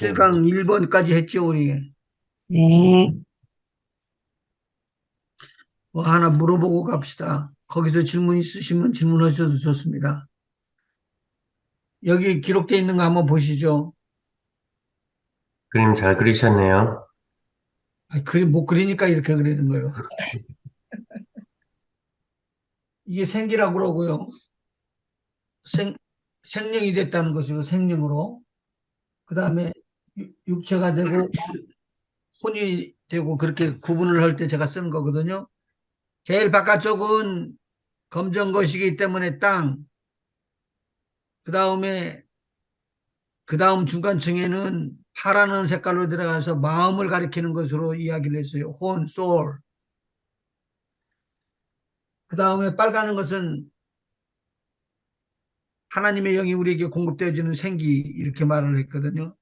7강 1번까지 했죠, 우리. 네. 뭐 하나 물어보고 갑시다. 거기서 질문 있으시면 질문하셔도 좋습니다. 여기 기록되어 있는 거 한번 보시죠. 그림 잘 그리셨네요. 그림 못 그리니까 이렇게 그리는 거예요. 이게 생기라고 그러고요. 생령이 됐다는 것이고, 생령으로. 그 다음에 육체가 되고, 혼이 되고, 그렇게 구분을 할 때 제가 쓰는 거거든요. 제일 바깥쪽은 검정 것이기 때문에 땅, 그 다음 중간층에는 파라는 색깔로 들어가서 마음을 가리키는 것으로 이야기를 했어요. 혼, 소울. 그 다음에 빨간은 것은 하나님의 영이 우리에게 공급되어지는 생기, 이렇게 말을 했거든요.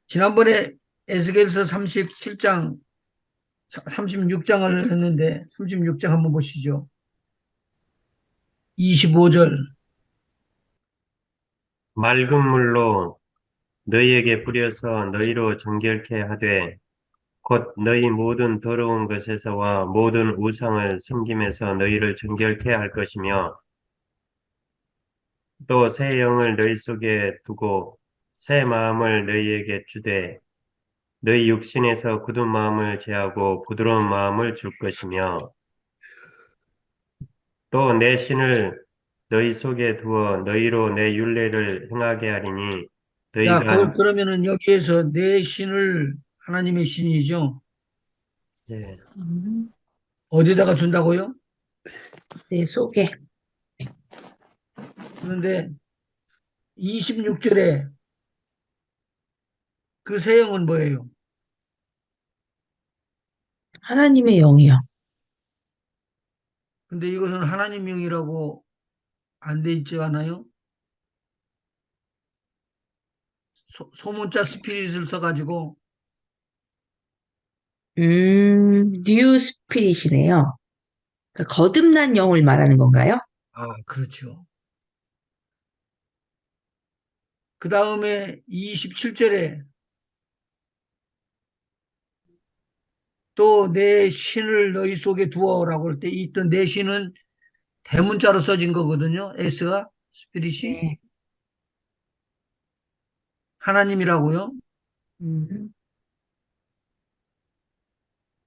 지난번에 에스겔서 37장, 36장을 했는데, 36장 한번 보시죠. 25절. 맑은 물로 너희에게 뿌려서 너희로 정결케 하되 곧 너희 모든 더러운 것에서와 모든 우상을 섬김에서 너희를 정결케 할 것이며 또 새 영을 너희 속에 두고 새 마음을 너희에게 주되 너희 육신에서 굳은 마음을 제하고 부드러운 마음을 줄 것이며 또 내 신을 너희 속에 두어 너희로 내 율례를 행하게 하리니 자, 너희가 그러면은 여기에서 내 신을 하나님의 신이죠. 예, 음, 어디다가 준다고요? 내 속에 그런데 26절에 그 새 영은 뭐예요? 하나님의 영이요. 근데 이것은 하나님 영이라고 안 돼 있지 않아요? 소문자 스피릿을 써가지고, 뉴 스피릿이네요. 그러니까 거듭난 영을 말하는 건가요? 그렇죠. 그 다음에 27절에 또 내 신을 너희 속에 두어라고 할 때 있던 내 신은 대문자로 써진 거거든요. S가, 스피릿이. 네. 하나님이라고요. 음,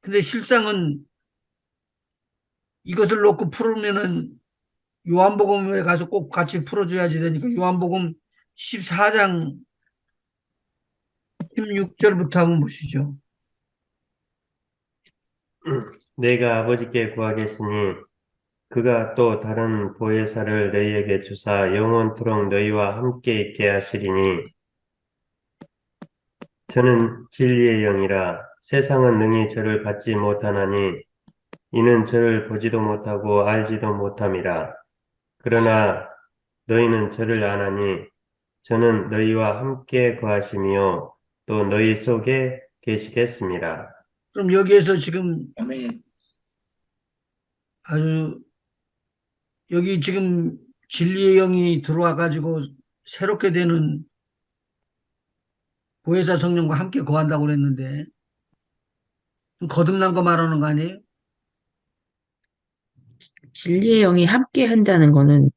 근데 실상은 이것을 놓고 풀으면은 요한복음에 가서 꼭 같이 풀어줘야지 되니까 요한복음 14장 16절부터 한번 보시죠. 내가 아버지께 구하겠으니 그가 또 다른 보혜사를 너희에게 주사 영원토록 너희와 함께 있게 하시리니 저는 진리의 영이라 세상은 능히 저를 받지 못하나니 이는 저를 보지도 못하고 알지도 못함이라. 그러나 너희는 저를 아나니 저는 너희와 함께 거하시며 또 너희 속에 계시겠습니다. 그럼 여기에서 지금 아주 여기 지금 진리의 영이 들어와 가지고 새롭게 되는 보혜사 성령과 함께 거한다고 그랬는데 거듭난 거 말하는 거 아니에요? 진리의 영이 함께 한다는 거는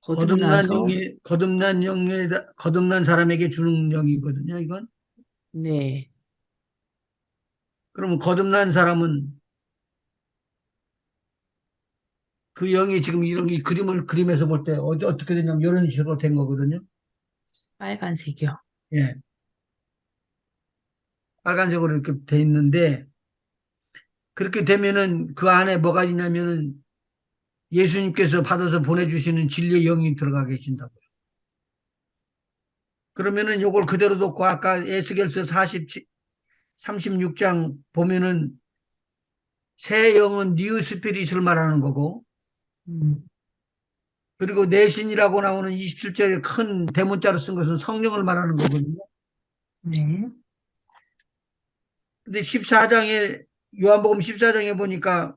거듭난 거듭나서, 영이 거듭난 사람에게 주는 영이거든요. 이건 네. 그러면 거듭난 사람은 그 영이 지금 이런 이 그림을 그림에서 볼 때 어떻게 되냐면 이런 식으로 된 거거든요. 빨간색이요. 예, 빨간색으로 이렇게 돼 있는데 그렇게 되면은 그 안에 뭐가 있냐면은 예수님께서 받아서 보내주시는 진리의 영이 들어가 계신다고요. 그러면은 요걸 그대로 놓고 아까 에스겔서 36장 보면은 새 영은 뉴 스피릿을 말하는 거고 음, 그리고 내신이라고 나오는 27절에 큰 대문자로 쓴 것은 성령을 말하는 거거든요. 네. 근데 14장에 요한복음 14장에 보니까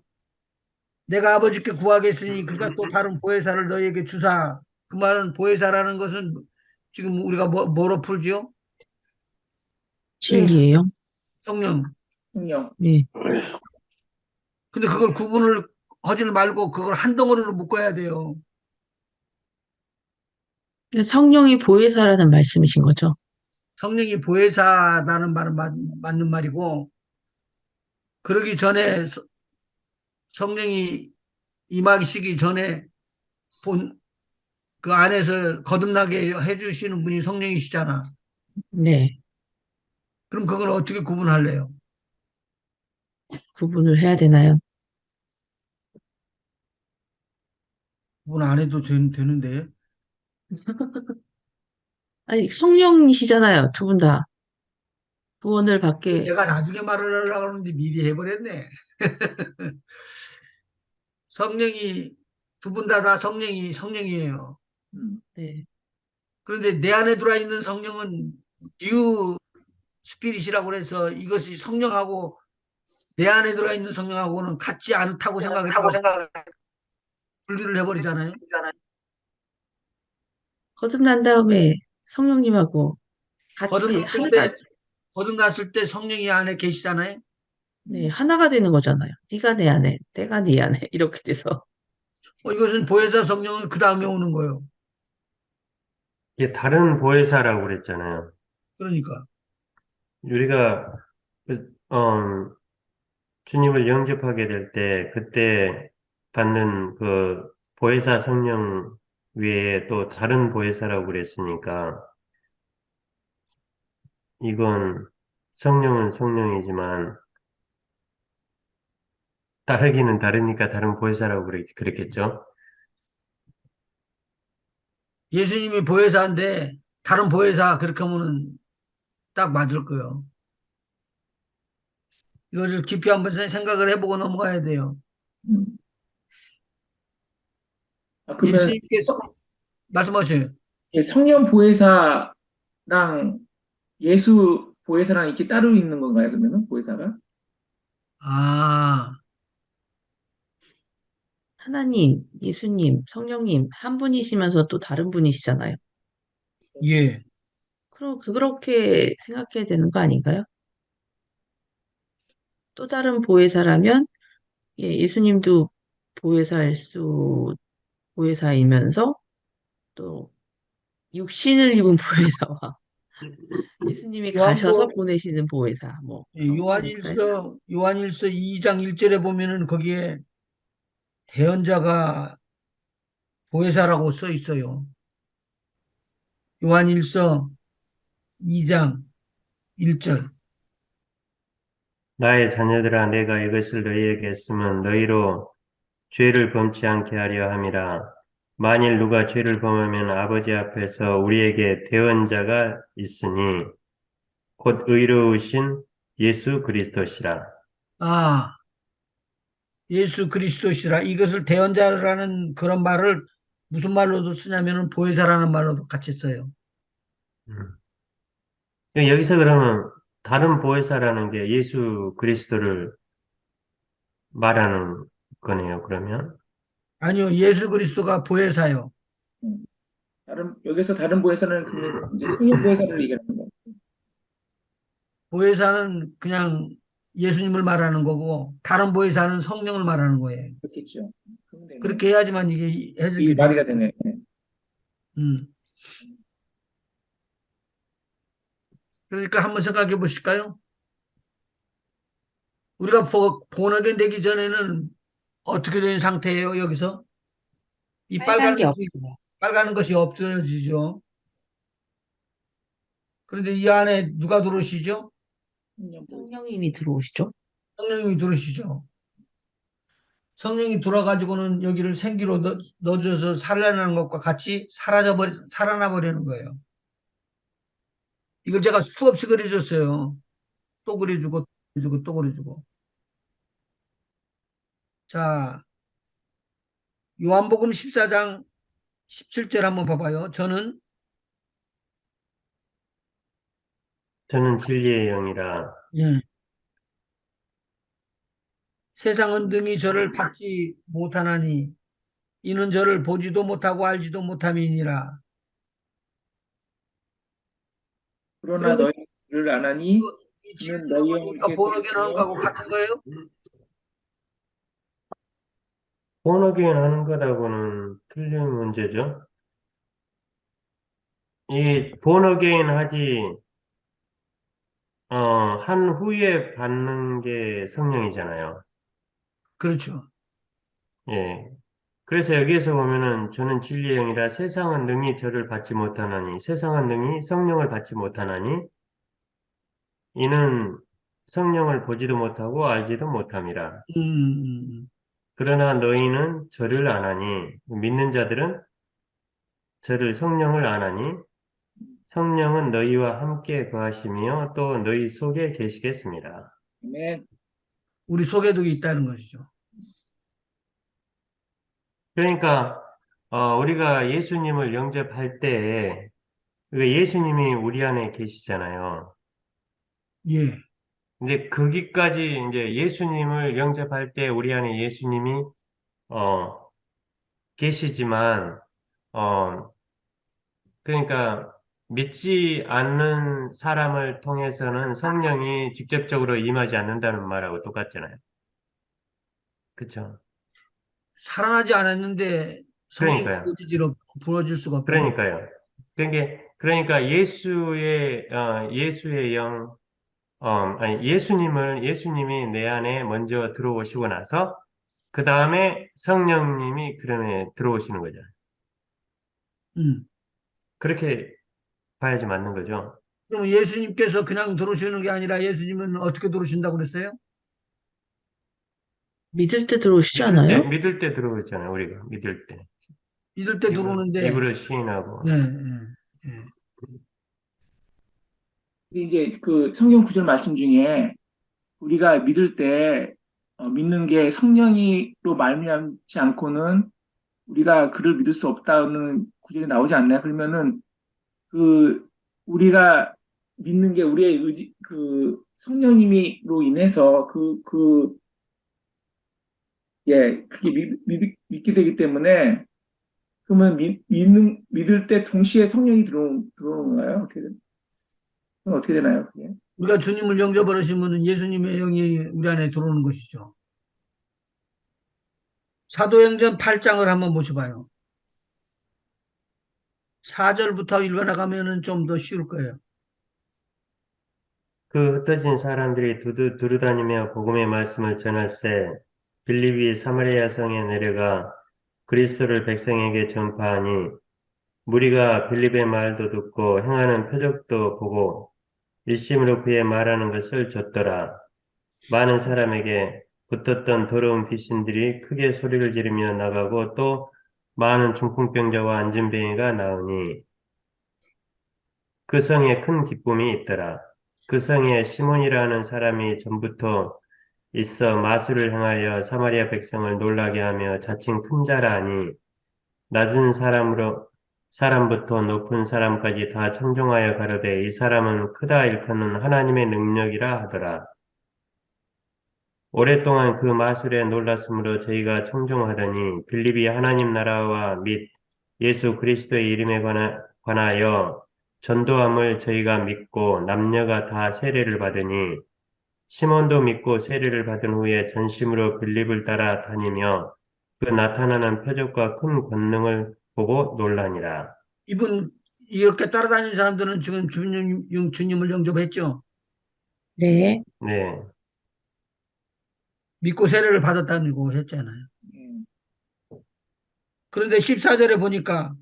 내가 아버지께 구하겠으니 그가 또 다른 보혜사를 너희에게 주사. 그 말은 보혜사라는 것은 지금 우리가 뭐로 풀지요? 진리예요? 성령. 성령. 네. 근데 그걸 구분을 하지 말고 그걸 한 덩어리로 묶어야 돼요. 성령이 보혜사라는 말씀이신 거죠? 성령이 보혜사라는 말은 맞는 말이고, 그러기 전에 성령이 임하시기 전에 그 안에서 거듭나게 해주시는 분이 성령이시잖아. 네. 그럼 그걸 어떻게 구분할래요? 구분을 해야 되나요? 구분 안 해도 되는데. 아니, 성령이시잖아요. 두 분 다. 구원을 받게. 내가 나중에 말을 하려고 하는데 미리 해버렸네. 성령이, 두 분 다 성령이에요. 네. 그런데 내 안에 들어있는 성령은 뉴 스피릿이라고 그래서 이것이 성령하고 내 안에 들어있는 성령하고는 같지 않다고 생각을 하고 분리를 해버리잖아요. 거듭난 다음에 성령님하고 같이 거듭났을 때, 하나가, 거듭났을 때 성령이 안에 계시잖아요. 네, 하나가 되는 거잖아요. 네가 내 안에, 내가 네 안에 이렇게 돼서. 이것은 보혜사 성령은 그 다음에 오는 거예요. 이게 다른 보혜사라고 그랬잖아요. 그러니까. 우리가 그, 주님을 영접하게 될 때 그때 받는 그 보혜사 성령 외에 또 다른 보혜사라고 그랬으니까 이건 성령은 성령이지만 다르기는 다르니까 다른 보혜사라고 그랬겠죠. 예수님이 보혜사인데 다른 보혜사 그렇게 하면은 딱 맞을 거예요. 이것을 깊이 한번 생각을 해보고 넘어가야 돼요. 음. 그러면 예수님께서 말씀하세요. 성령 보혜사랑 예수 보혜사랑 이렇게 따로 있는 건가요? 그러면은 보혜사가? 아, 하나님, 예수님, 성령님 한 분이시면서 또 다른 분이시잖아요. 예. 그럼 그렇게 생각해야 되는 거 아닌가요? 또 다른 보혜사라면 예, 예수님도 보혜사일 수 보혜사이면서 또 육신을 입은 보혜사와 예수님이 가셔서 요한복 보내시는 보혜사 뭐 예, 그런 거 아닐까요? 요한일서 2장 1절에 보면은 거기에 대언자가 보혜사라고 써 있어요. 요한일서 2장 1절. 나의 자녀들아 내가 이것을 너희에게 쓰면 너희로 죄를 범치 않게 하려 함이라. 만일 누가 죄를 범하면 아버지 앞에서 우리에게 대언자가 있으니 곧 의로우신 예수 그리스도시라. 아, 예수 그리스도시라. 이것을 대언자라는 그런 말을 무슨 말로도 쓰냐면은 보혜사라는 말로도 같이 써요. 음. 여기서 그러면 다른 보혜사라는 게 예수 그리스도를 말하는 거네요, 그러면. 아니요, 예수 그리스도가 보혜사요. 음. 여기서 다른 보혜사는 그러면 이제 성령 보혜사를 얘기하는 거예요. 보혜사는 그냥 예수님을 말하는 거고 다른 보혜사는 성령을 말하는 거예요. 그렇겠죠. 그러면 되네. 그렇게 해야지만 이게 이 해석이 돼요. 말이가 되네. 음. 그러니까 한번 생각해 보실까요? 우리가 본하게 되기 전에는 어떻게 된 상태예요, 여기서? 이 빨간 게 없어요. 빨간 것이 없어지죠. 그런데 이 안에 누가 들어오시죠? 성령 보혜사. 성령님이 들어오시죠? 성령님이 들어오시죠. 성령이 들어가지고는 여기를 생기로 넣어줘서 살아나는 것과 같이 살아나 버리는 거예요. 이걸 제가 수없이 그려줬어요. 또 그려주고, 또 그려주고, 또 그려주고. 자, 요한복음 14장 17절 한번 봐봐요. 저는 저는 진리의 영이라. 예, 세상은 능히 저를 받지 못하나니 이는 저를 보지도 못하고 알지도 못함이니라. 그러나 그러면 너희를 안 하니 이 그는 친구가 너희의 보니까 형제 본어계는 셋이며 거하고 같은 거예요? 본어게인 하는 것하고는 틀린 문제죠. 이 본어게인 하지, 한 후에 받는 게 성령이잖아요. 그렇죠. 예. 그래서 여기에서 보면은 저는 진리의 영이라 세상은 능히 저를 받지 못하나니 세상은 능히 성령을 받지 못하나니 이는 성령을 보지도 못하고 알지도 못함이라. 음, 음, 음. 그러나 너희는 저를 아나니 믿는 자들은 저를 성령을 아나니 성령은 너희와 함께 거하시며 또 너희 속에 계시겠습니다. 아멘. 우리 속에도 있다는 것이죠. 그러니까 우리가 예수님을 영접할 때 예수님이 우리 안에 계시잖아요. 예. 근데 거기까지 이제 예수님을 영접할 때 우리 안에 예수님이 어, 계시지만 어, 그러니까 믿지 않는 사람을 통해서는 성령이 직접적으로 임하지 않는다는 말하고 똑같잖아요. 그렇죠? 살아나지 않았는데 성령이 그러니까요. 부어질 수가 없다는. 그러니까요. 그러니까 예수의 영, 아니 예수님이 내 안에 먼저 들어오시고 나서 그 다음에 성령님이 그러면 들어오시는 거죠. 음. 그렇게 봐야지 맞는 거죠. 그럼 예수님께서 그냥 들어오시는 게 아니라 예수님은 어떻게 들어오신다고 그랬어요? 믿을 때 들어오시지 않아요? 믿을 때 들어오잖아요. 우리가 믿을 때. 믿을 때 들어오는데, 입으로 네, 시인하고. 예, 예. 근데 이제 그 성경 구절 말씀 중에 우리가 믿을 때 믿는 게 성령이로 말미암지 않고는 우리가 그를 믿을 수 없다는 구절이 나오지 않나요? 그러면은 그 우리가 믿는 게 우리의 의지 그 성령님이로 인해서 그게 믿게 되기 때문에 그러면 믿을 때 동시에 성령이 들어오는 건가요? 그건 어떻게 되나요? 그게? 우리가 주님을 영접하시면 예수님의 영이 우리 안에 들어오는 것이죠. 사도행전 8장을 한번 보셔봐요. 4절부터 읽어나가면은 좀 더 쉬울 거예요. 그 흩어진 사람들이 두루다니며 복음의 말씀을 전할세 빌립이 사마리아 성에 내려가 그리스도를 백성에게 전파하니 무리가 빌립의 말도 듣고 행하는 표적도 보고 일심으로 그의 말하는 것을 좇더라. 많은 사람에게 붙었던 더러운 귀신들이 크게 소리를 지르며 나가고 또 많은 중풍병자와 안진뱅이가 나으니 그 성에 큰 기쁨이 있더라. 그 성에 시몬이라는 사람이 전부터 있어 마술을 행하여 사마리아 백성을 놀라게 하며 자칭 큰 자라 하니 낮은 사람부터 높은 사람까지 다 청종하여 가로되 이 사람은 크다 일컫는 하나님의 능력이라 하더라. 오랫동안 그 마술에 놀랐으므로 저희가 청종하더니 빌립이 하나님 나라와 및 예수 그리스도의 이름에 관하여 전도함을 저희가 믿고 남녀가 다 세례를 받으니 시몬도 믿고 세례를 받은 후에 전심으로 빌립을 따라 다니며 그 나타나는 표적과 큰 권능을 보고 놀라니라. 이분, 이렇게 따라다니는 사람들은 지금 주님을 영접했죠. 네. 네. 믿고 세례를 받았다고 했잖아요. 예. 그런데 14절에 보니까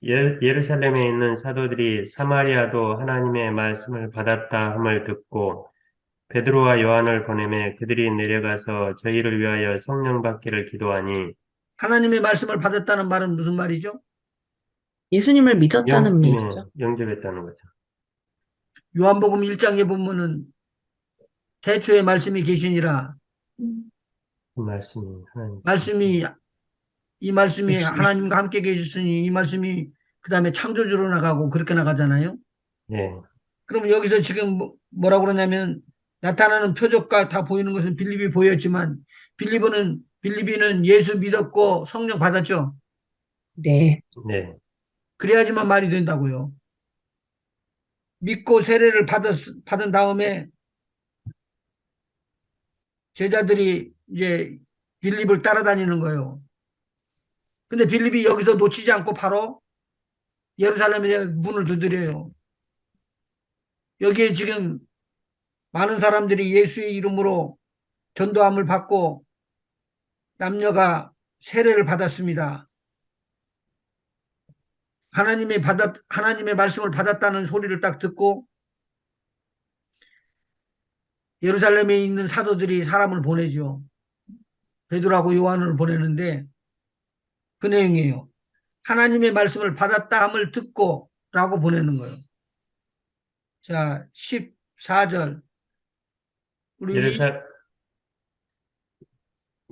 예루살렘에 있는 사도들이 사마리아도 하나님의 말씀을 받았다 함을 듣고 베드로와 요한을 보내매 그들이 내려가서 저희를 위하여 성령 받기를 기도하니 하나님의 말씀을 받았다는 말은 무슨 말이죠? 예수님을 믿었다는 얘기죠. 영접했다는 거죠. 요한복음 1장에 보면은 태초에 말씀이 계시니라. 그 말씀이 하나님. 말씀이 이 말씀이 예수님. 하나님과 함께 계셨으니 이 말씀이 그 다음에 창조주로 나가고 그렇게 나가잖아요. 예, 그럼 여기서 지금 뭐라고 그러냐면 나타나는 표적과 다 보이는 것은 빌립이 보였지만 빌립이는 예수 믿었고 성령 받았죠. 네. 네, 그래야지만 말이 된다고요. 믿고 세례를 받은 다음에 제자들이 이제 빌립을 따라다니는 거예요. 근데 빌립이 여기서 놓치지 않고 바로 예루살렘에 문을 두드려요. 여기에 지금 많은 사람들이 예수의 이름으로 전도함을 받고 남녀가 세례를 받았습니다. 하나님의 말씀을 받았다는 소리를 딱 듣고 예루살렘에 있는 사도들이 사람을 보내죠. 베드로하고 요한을 보내는데 그 내용이에요. 하나님의 말씀을 받았다 함을 듣고 라고 보내는 거예요. 자, 14절. 우리 예루살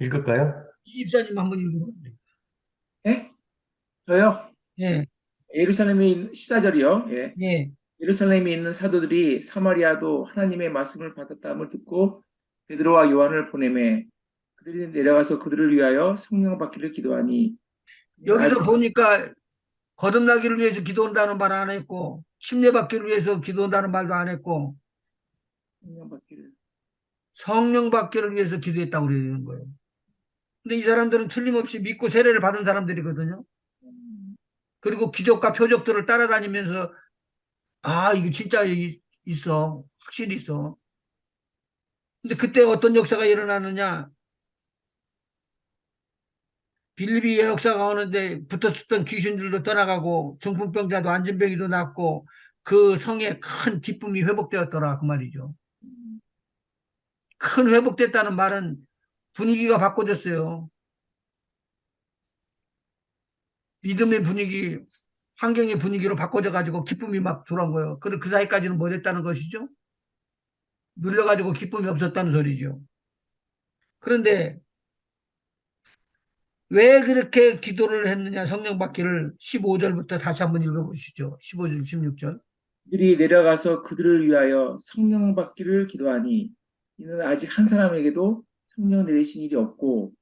읽을까요? 이 집사님 한번 읽어보세요. 예? 저요? 예, 예루살렘에 있는 14절이요. 예. 예. 예루살렘에 있는 사도들이 사마리아도 하나님의 말씀을 받았다함을 듣고 베드로와 요한을 보내매 그들이 내려가서 그들을 위하여 성령 받기를 기도하니 여기서 보니까 거듭나기를 위해서 기도한다는 말 안 했고 침례 받기를 위해서 기도한다는 말도 안 했고 성령 받기를 성령 받기를 위해서 기도했다고 그러는 거예요. 근데 이 사람들은 틀림없이 믿고 세례를 받은 사람들이거든요. 그리고 기적과 표적들을 따라다니면서 이거 진짜 있어. 확실히 있어. 근데 그때 어떤 역사가 일어나느냐? 빌립이 역사가 오는데 붙었었던 귀신들도 떠나가고 중풍병자도 안진병이도 낫고 그 성에 큰 기쁨이 회복되었더라 그 말이죠. 큰 회복됐다는 말은 분위기가 바꿔졌어요. 믿음의 분위기, 환경의 분위기로 바꿔져 가지고 기쁨이 막 들어온 거예요. 그 사이까지는 뭐 됐다는 것이죠? 눌려가지고 기쁨이 없었다는 소리죠. 그런데 왜 그렇게 기도를 했느냐 성령 받기를 15절부터 다시 한번 읽어보시죠. 15절, 16절. 그들이 내려가서 그들을 위하여 성령 받기를 기도하니 이는 아직 한 사람에게도 성령 내리신 일이 없고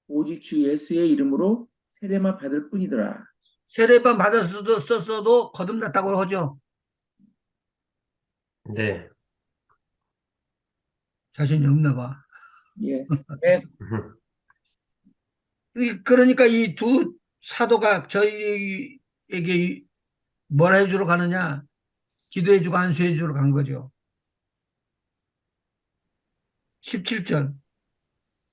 오직 주 예수의 이름으로 세례만 받을 뿐이더라. 세례만 받았어도 거듭났다고 하죠. 네. 자신이 없나 봐. 예. 네. 그러니까 이 두 사도가 저희에게 뭘 해주러 가느냐? 기도해주고 안수해주러 간 거죠. 17절.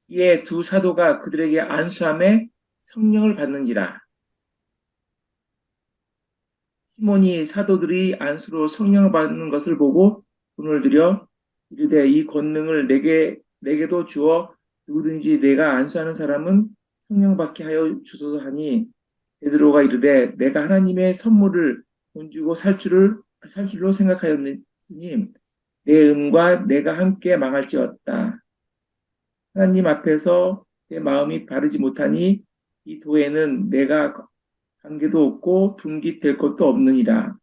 이에 두 사도가 그들에게 안수함에 성령을 받는지라. 시몬이 사도들이 안수로 성령을 받는 것을 보고 돈을 들여 이르되 이 권능을 내게도 주어 누구든지 내가 안수하는 사람은 성령 받게 하여 주소서 하니 베드로가 이르되 내가 하나님의 선물을 돈 주고 살 줄로 생각하였으니 내 은과 내가 함께 망할지어다. 하나님 앞에서 내 마음이 바르지 못하니 이 도에는 내가 관계도 없고 분깃될 것도 없느니라.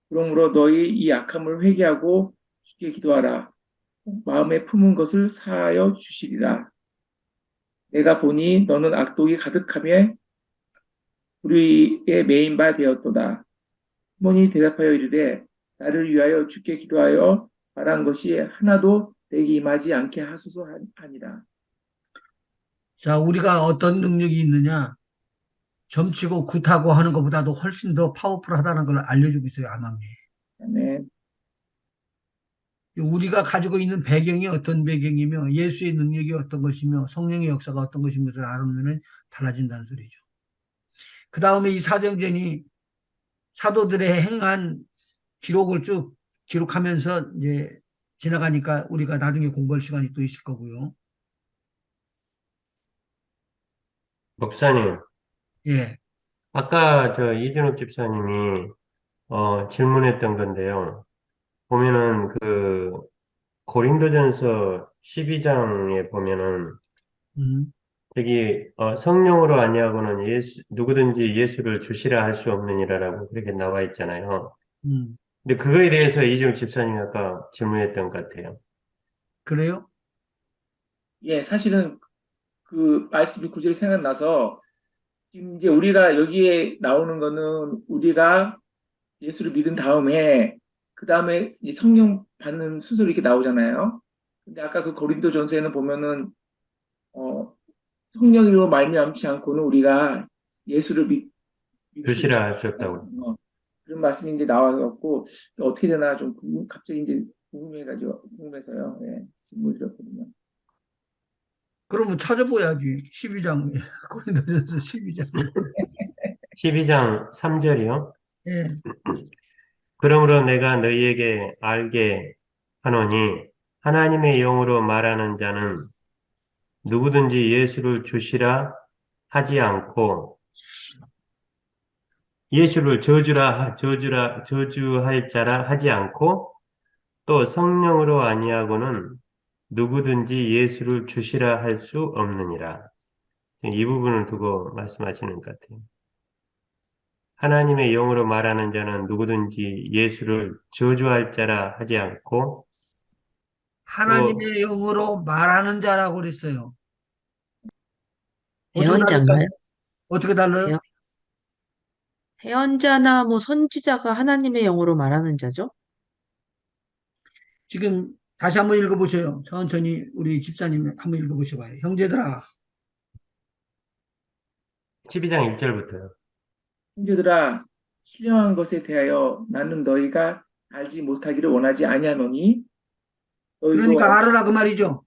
그러므로 너희 이 악함을 회개하고 주께 기도하라. 마음에 품은 것을 사하여 주시리라. 내가 보니 너는 악독이 가득하며 불의에 매인 바 되었도다. 시몬이 대답하여 이르되 나를 위하여 주께 기도하여 말한 것이 하나도 내게 임하지 않게 하소서 하니라. 자, 우리가 어떤 능력이 있느냐? 점치고 굿하고 하는 것보다도 훨씬 더 파워풀하다는 걸 알려주고 있어요, 암암리. 아멘. 우리가 가지고 있는 배경이 어떤 배경이며 예수의 능력이 어떤 것이며 성령의 역사가 어떤 것인 것을 알면 달라진다는 소리죠. 그 다음에 이 사도행전이 사도들의 행한 기록을 쭉 기록하면서 이제 지나가니까 우리가 나중에 공부할 시간이 또 있을 거고요. 목사님, 예, 아까 이준욱 집사님이 질문했던 건데요. 보면은 고린도전서 12장에 보면은 음, 여기 성령으로 아니하고는 누구든지 예수를 주시라 할 수 없느니라라고 그렇게 나와 있잖아요. 음. 근데 그거에 대해서 이준욱 집사님이 아까 질문했던 것 같아요. 그래요? 예, 사실은 그 말씀이 구절이 생각나서 지금 이제 우리가 여기에 나오는 거는 우리가 예수를 믿은 다음에 그 다음에 성령 받는 순서로 이렇게 나오잖아요. 근데 아까 그 고린도전서에는 보면은 어, 성령으로 말미암지 않고는 우리가 예수를 믿기를 주시라 할 수 없다고. 그런 말씀이 이제 나와갖고 어떻게 되나 좀 갑자기 이제 궁금해서요. 예, 질문 드렸거든요. 그러면 찾아봐야지. 12장. 고린도전서 12장. 12장 3절이요. 예. 그러므로 내가 너희에게 알게 하노니 하나님의 영으로 말하는 자는 누구든지 예수를 주시라 하지 않고 예수를 저주할 자라 하지 않고 또 성령으로 아니하고는 누구든지 예수를 주시라 할 수 없느니라. 이 부분을 두고 말씀하시는 것 같아요. 하나님의 영으로 말하는 자는 누구든지 예수를 저주할 자라 하지 않고 또 하나님의 영으로 말하는 자라고 그랬어요. 어떻게 대언자인가요? 어떻게 달라요? 대언, 대언자나 뭐 선지자가 하나님의 영으로 말하는 자죠? 지금 다시 한번 읽어보셔요. 천천히 우리 집사님 한번 읽어보셔봐요. 형제들아, 12장 1절부터요. 형제들아, 신령한 것에 대하여 나는 너희가 알지 못하기를 원하지 아니하노니 너희도 그러니까 알으라 그 말이죠.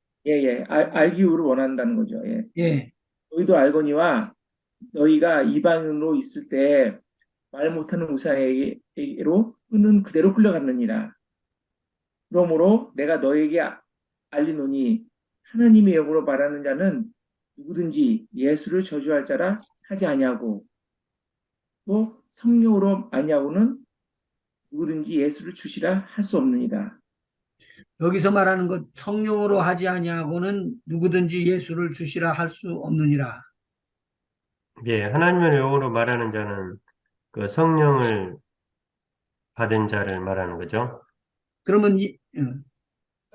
알기를 원한다는 거죠. 예. 예. 너희도 알거니와 너희가 이방인으로 있을 때 말 못하는 우상에게로 끄는 그대로 끌려갔느니라. 그러므로 내가 너에게 알리노니 하나님의 영으로 말하는 자는 누구든지 예수를 저주할 자라 하지 아니하고 또 성령으로 아니하고는 누구든지 예수를 주시라 할 수 없느니라. 여기서 말하는 것 성령으로 하지 아니하고는 누구든지 예수를 주시라 할 수 없느니라. 예, 하나님의 영으로 말하는 자는 그 성령을 받은 자를 말하는 거죠. 그러면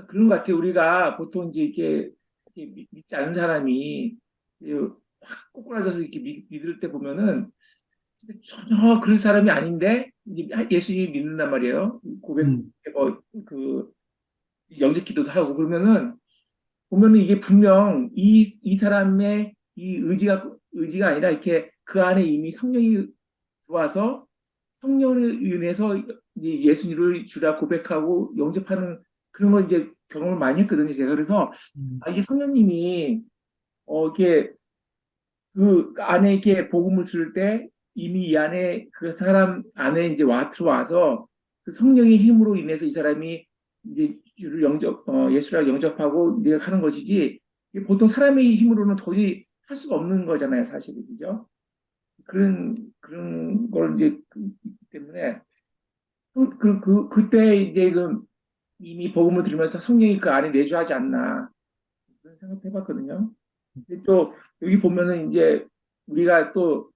그런 것 같아요. 우리가 보통 이제 이렇게 믿지 않은 사람이 확 꼬꾸라져서 이렇게 믿을 때 보면은 전혀 그런 사람이 아닌데 이제 예수님 믿는단 말이에요. 고백, 그 영접 기도도 하고 그러면은 보면은 이게 분명 이 사람의 이 의지가 아니라 이렇게 그 안에 이미 성령이 들어와서 성령을 인해서 이제 예수님을 주라 고백하고 영접하는 그런 걸 이제 경험을 많이 했거든요. 제가 그래서 이게 성령님이 이게 그 안에 이렇게 복음을 들을 때 이미 이 안에 그 사람 안에 이제 들어와서 그 성령의 힘으로 인해서 이 사람이 이제 주를 예수를 영접하고 이제 하는 것이지 이게 보통 사람의 힘으로는 도저히 할 수가 없는 거잖아요, 사실은. 그죠? 그런 걸 이제 있기 때문에 그때 이제 이미 복음을 들으면서 성령이 그 안에 내주하지 않나 그런 생각도 해봤거든요. 근데 또 여기 보면은 이제 우리가 또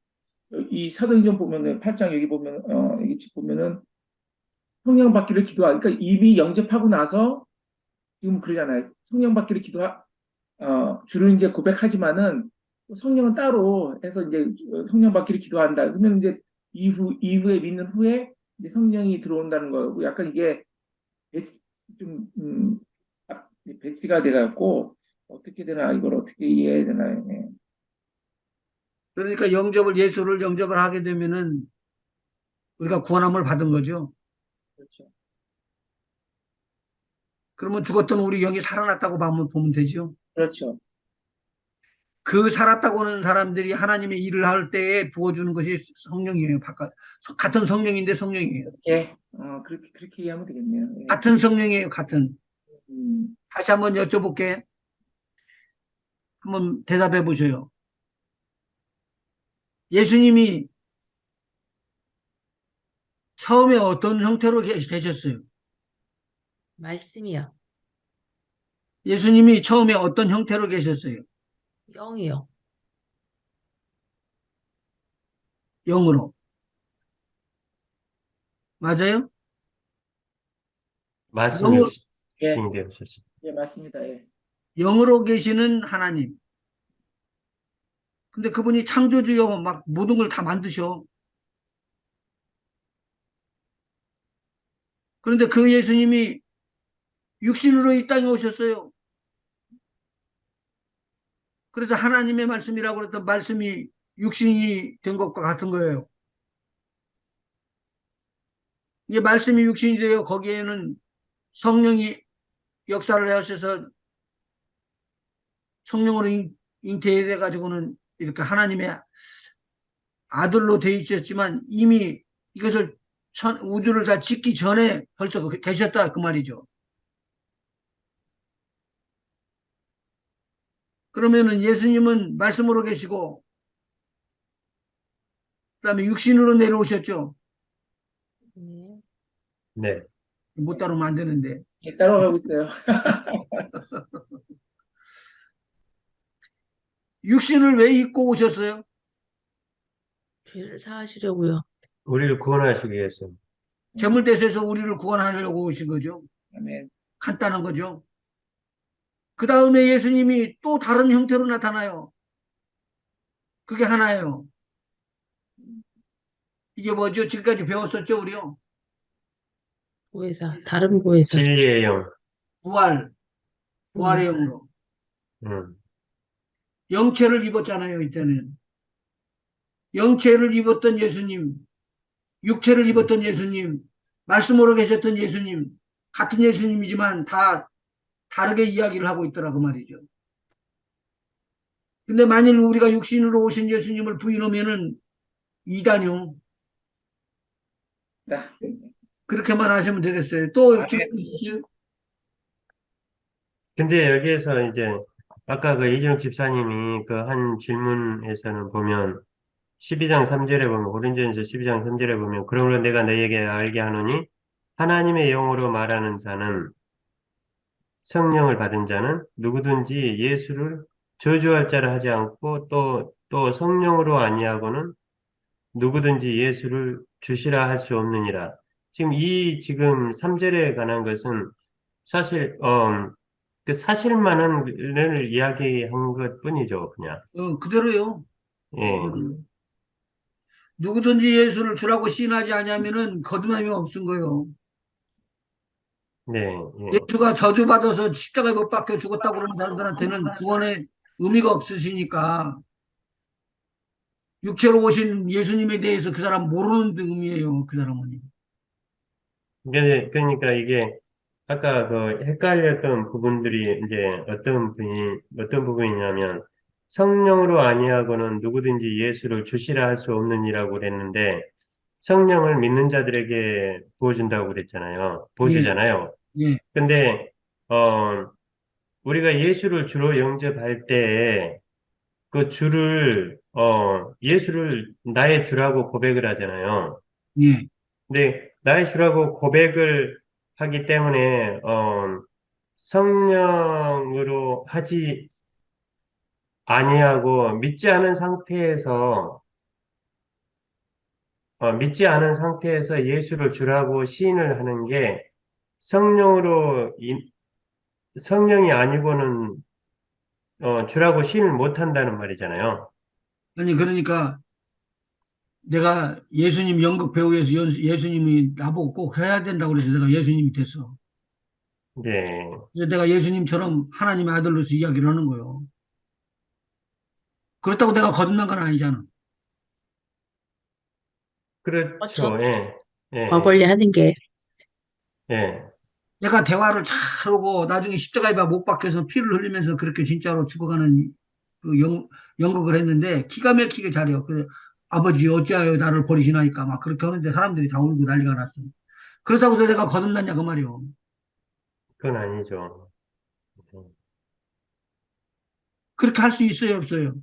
이 사도행전 보면은 8장 여기 보면 여기 보면은 성령 받기를 기도하 그러니까 이미 영접하고 나서 지금 그러잖아요. 성령 받기를 주로 이제 고백하지만은 성령은 따로 해서 이제 성령 받기를 기도한다. 그러면 이제 이후에 믿는 후에 이제 성령이 들어온다는 거고 약간 이게 좀 배치가 돼갖고 어떻게 되나 이걸 어떻게 이해해야 되나요? 네. 그러니까 예수를 영접을 하게 되면은 우리가 구원함을 받은 거죠. 그렇죠. 그러면 죽었던 우리 영이 살아났다고 보면 되죠. 그렇죠. 그 살았다고 하는 사람들이 하나님의 일을 할 때에 부어주는 것이 성령이에요. 같은 성령인데 성령이에요. 예, 그렇게 이해하면 되겠네요. 예. 같은 성령이에요. 같은. 음, 다시 한번 여쭤볼게. 한번 대답해 보셔요. 예수님이 처음에 어떤 형태로 계셨어요? 말씀이요. 예수님이 처음에 어떤 형태로 계셨어요? 영이요. 영으로. 맞아요? 말씀이 영으로, 예, 육신이 되었었습니다. 예, 맞습니다. 예. 영으로 계시는 하나님. 근데 그분이 창조주요, 막 모든 걸 다 만드셔. 그런데 그 예수님이 육신으로 이 땅에 오셨어요. 그래서 하나님의 말씀이라고 그랬던 말씀이 육신이 된 것과 같은 거예요. 이제 말씀이 육신이 되어 거기에는 성령이 역사를 하셔서 성령으로 잉태돼 가지고는 이렇게 하나님의 아들로 돼 있었지만 이미 이것을 우주를 다 짓기 전에 벌써 계셨다 그 말이죠. 그러면은 예수님은 말씀으로 계시고 그다음에 육신으로 내려오셨죠. 네. 네. 못 따르면 안 되는데 예, 따라가고 있어요. 육신을 왜 입고 오셨어요? 죄를 사하시려고요. 우리를 구원하시기 위해서. 재물대에서 우리를 구원하려고 오신 거죠. 아멘. 간단한 거죠. 그 다음에 예수님이 또 다른 형태로 나타나요. 그게 하나예요. 이게 뭐죠? 지금까지 배웠었죠, 우리요? 보혜사, 다른 보혜사. 진리의 영. 부활, 부활의 영으로. 음. 영체를 입었잖아요, 이때는. 영체를 입었던 예수님, 육체를 입었던 예수님, 말씀으로 계셨던 예수님, 같은 예수님이지만 다 다르게 이야기를 하고 있더라, 그 말이죠. 근데 만일 우리가 육신으로 오신 예수님을 부인하면은 이단요. 자, 그렇게만 하시면 되겠어요. 또 아멘. 질문 있으세요? 근데 여기에서 이제 아까 그 이준욱 집사님이 그 한 질문에서는 보면 12장 3절에 보면 고린도전서 12장 3절에 보면 그러므로 내가 너희에게 알게 하노니 하나님의 영으로 말하는 자는 성령을 받은 자는 누구든지 예수를 저주할 자를 하지 않고 또 성령으로 아니하고는 누구든지 예수를 주시라 할 수 없느니라. 지금 3절에 관한 것은 사실 그 사실만을 이야기한 것뿐이죠, 그냥. 그대로요. 예. 누구든지 예수를 주라고 시인하지 않으면은 거듭남이 없은 거예요. 네. 예. 예수가 저주받아서 십자가에 못 박혀 죽었다고 그러는 사람들한테는 구원의 의미가 없으시니까 육체로 오신 예수님에 대해서 그 사람 모르는 의미예요. 그 사람은. 그러니까 이게 아까 그 헷갈렸던 부분들이 이제 어떤 부분이냐면 성령으로 아니하고는 누구든지 예수를 주시라 할 수 없느니라고 그랬는데 성령을 믿는 자들에게 부어준다고 그랬잖아요. 예, 부어주잖아요. 예, 근데 우리가 예수를 주로 영접할 때 그 예수를 나의 주라고 고백을 하잖아요. 예. 근데 나의 주라고 고백을 하기 때문에 성령으로 하지 아니하고 믿지 않은 상태에서 예수를 주라고 시인을 하는 게 성령으로 성령이 아니고는 주라고 시인을 못 한다는 말이잖아요. 아니, 그러니까 내가 예수님 연극 배우에서 예수님이 나보고 꼭 해야 된다고 그래서 내가 예수님이 됐어. 네, 그래서 내가 예수님처럼 하나님의 아들로서 이야기를 하는 거예요. 그렇다고 내가 거듭난 건 아니잖아. 그렇죠. 그렇죠. 예, 예, 예, 과 하는 게. 예. 내가 대화를 잘 하고 나중에 십자가에 못 박혀서 피를 흘리면서 그렇게 진짜로 죽어가는 그 연극을 했는데 기가 막히게 잘해요. 그래서 아버지 어찌하여 나를 버리시나이까 막 그렇게 하는데 사람들이 다 울고 난리가 났어. 그렇다고 해서 내가 거듭났냐 그 말이요. 그건 아니죠. 그렇게 할 수 있어요 없어요?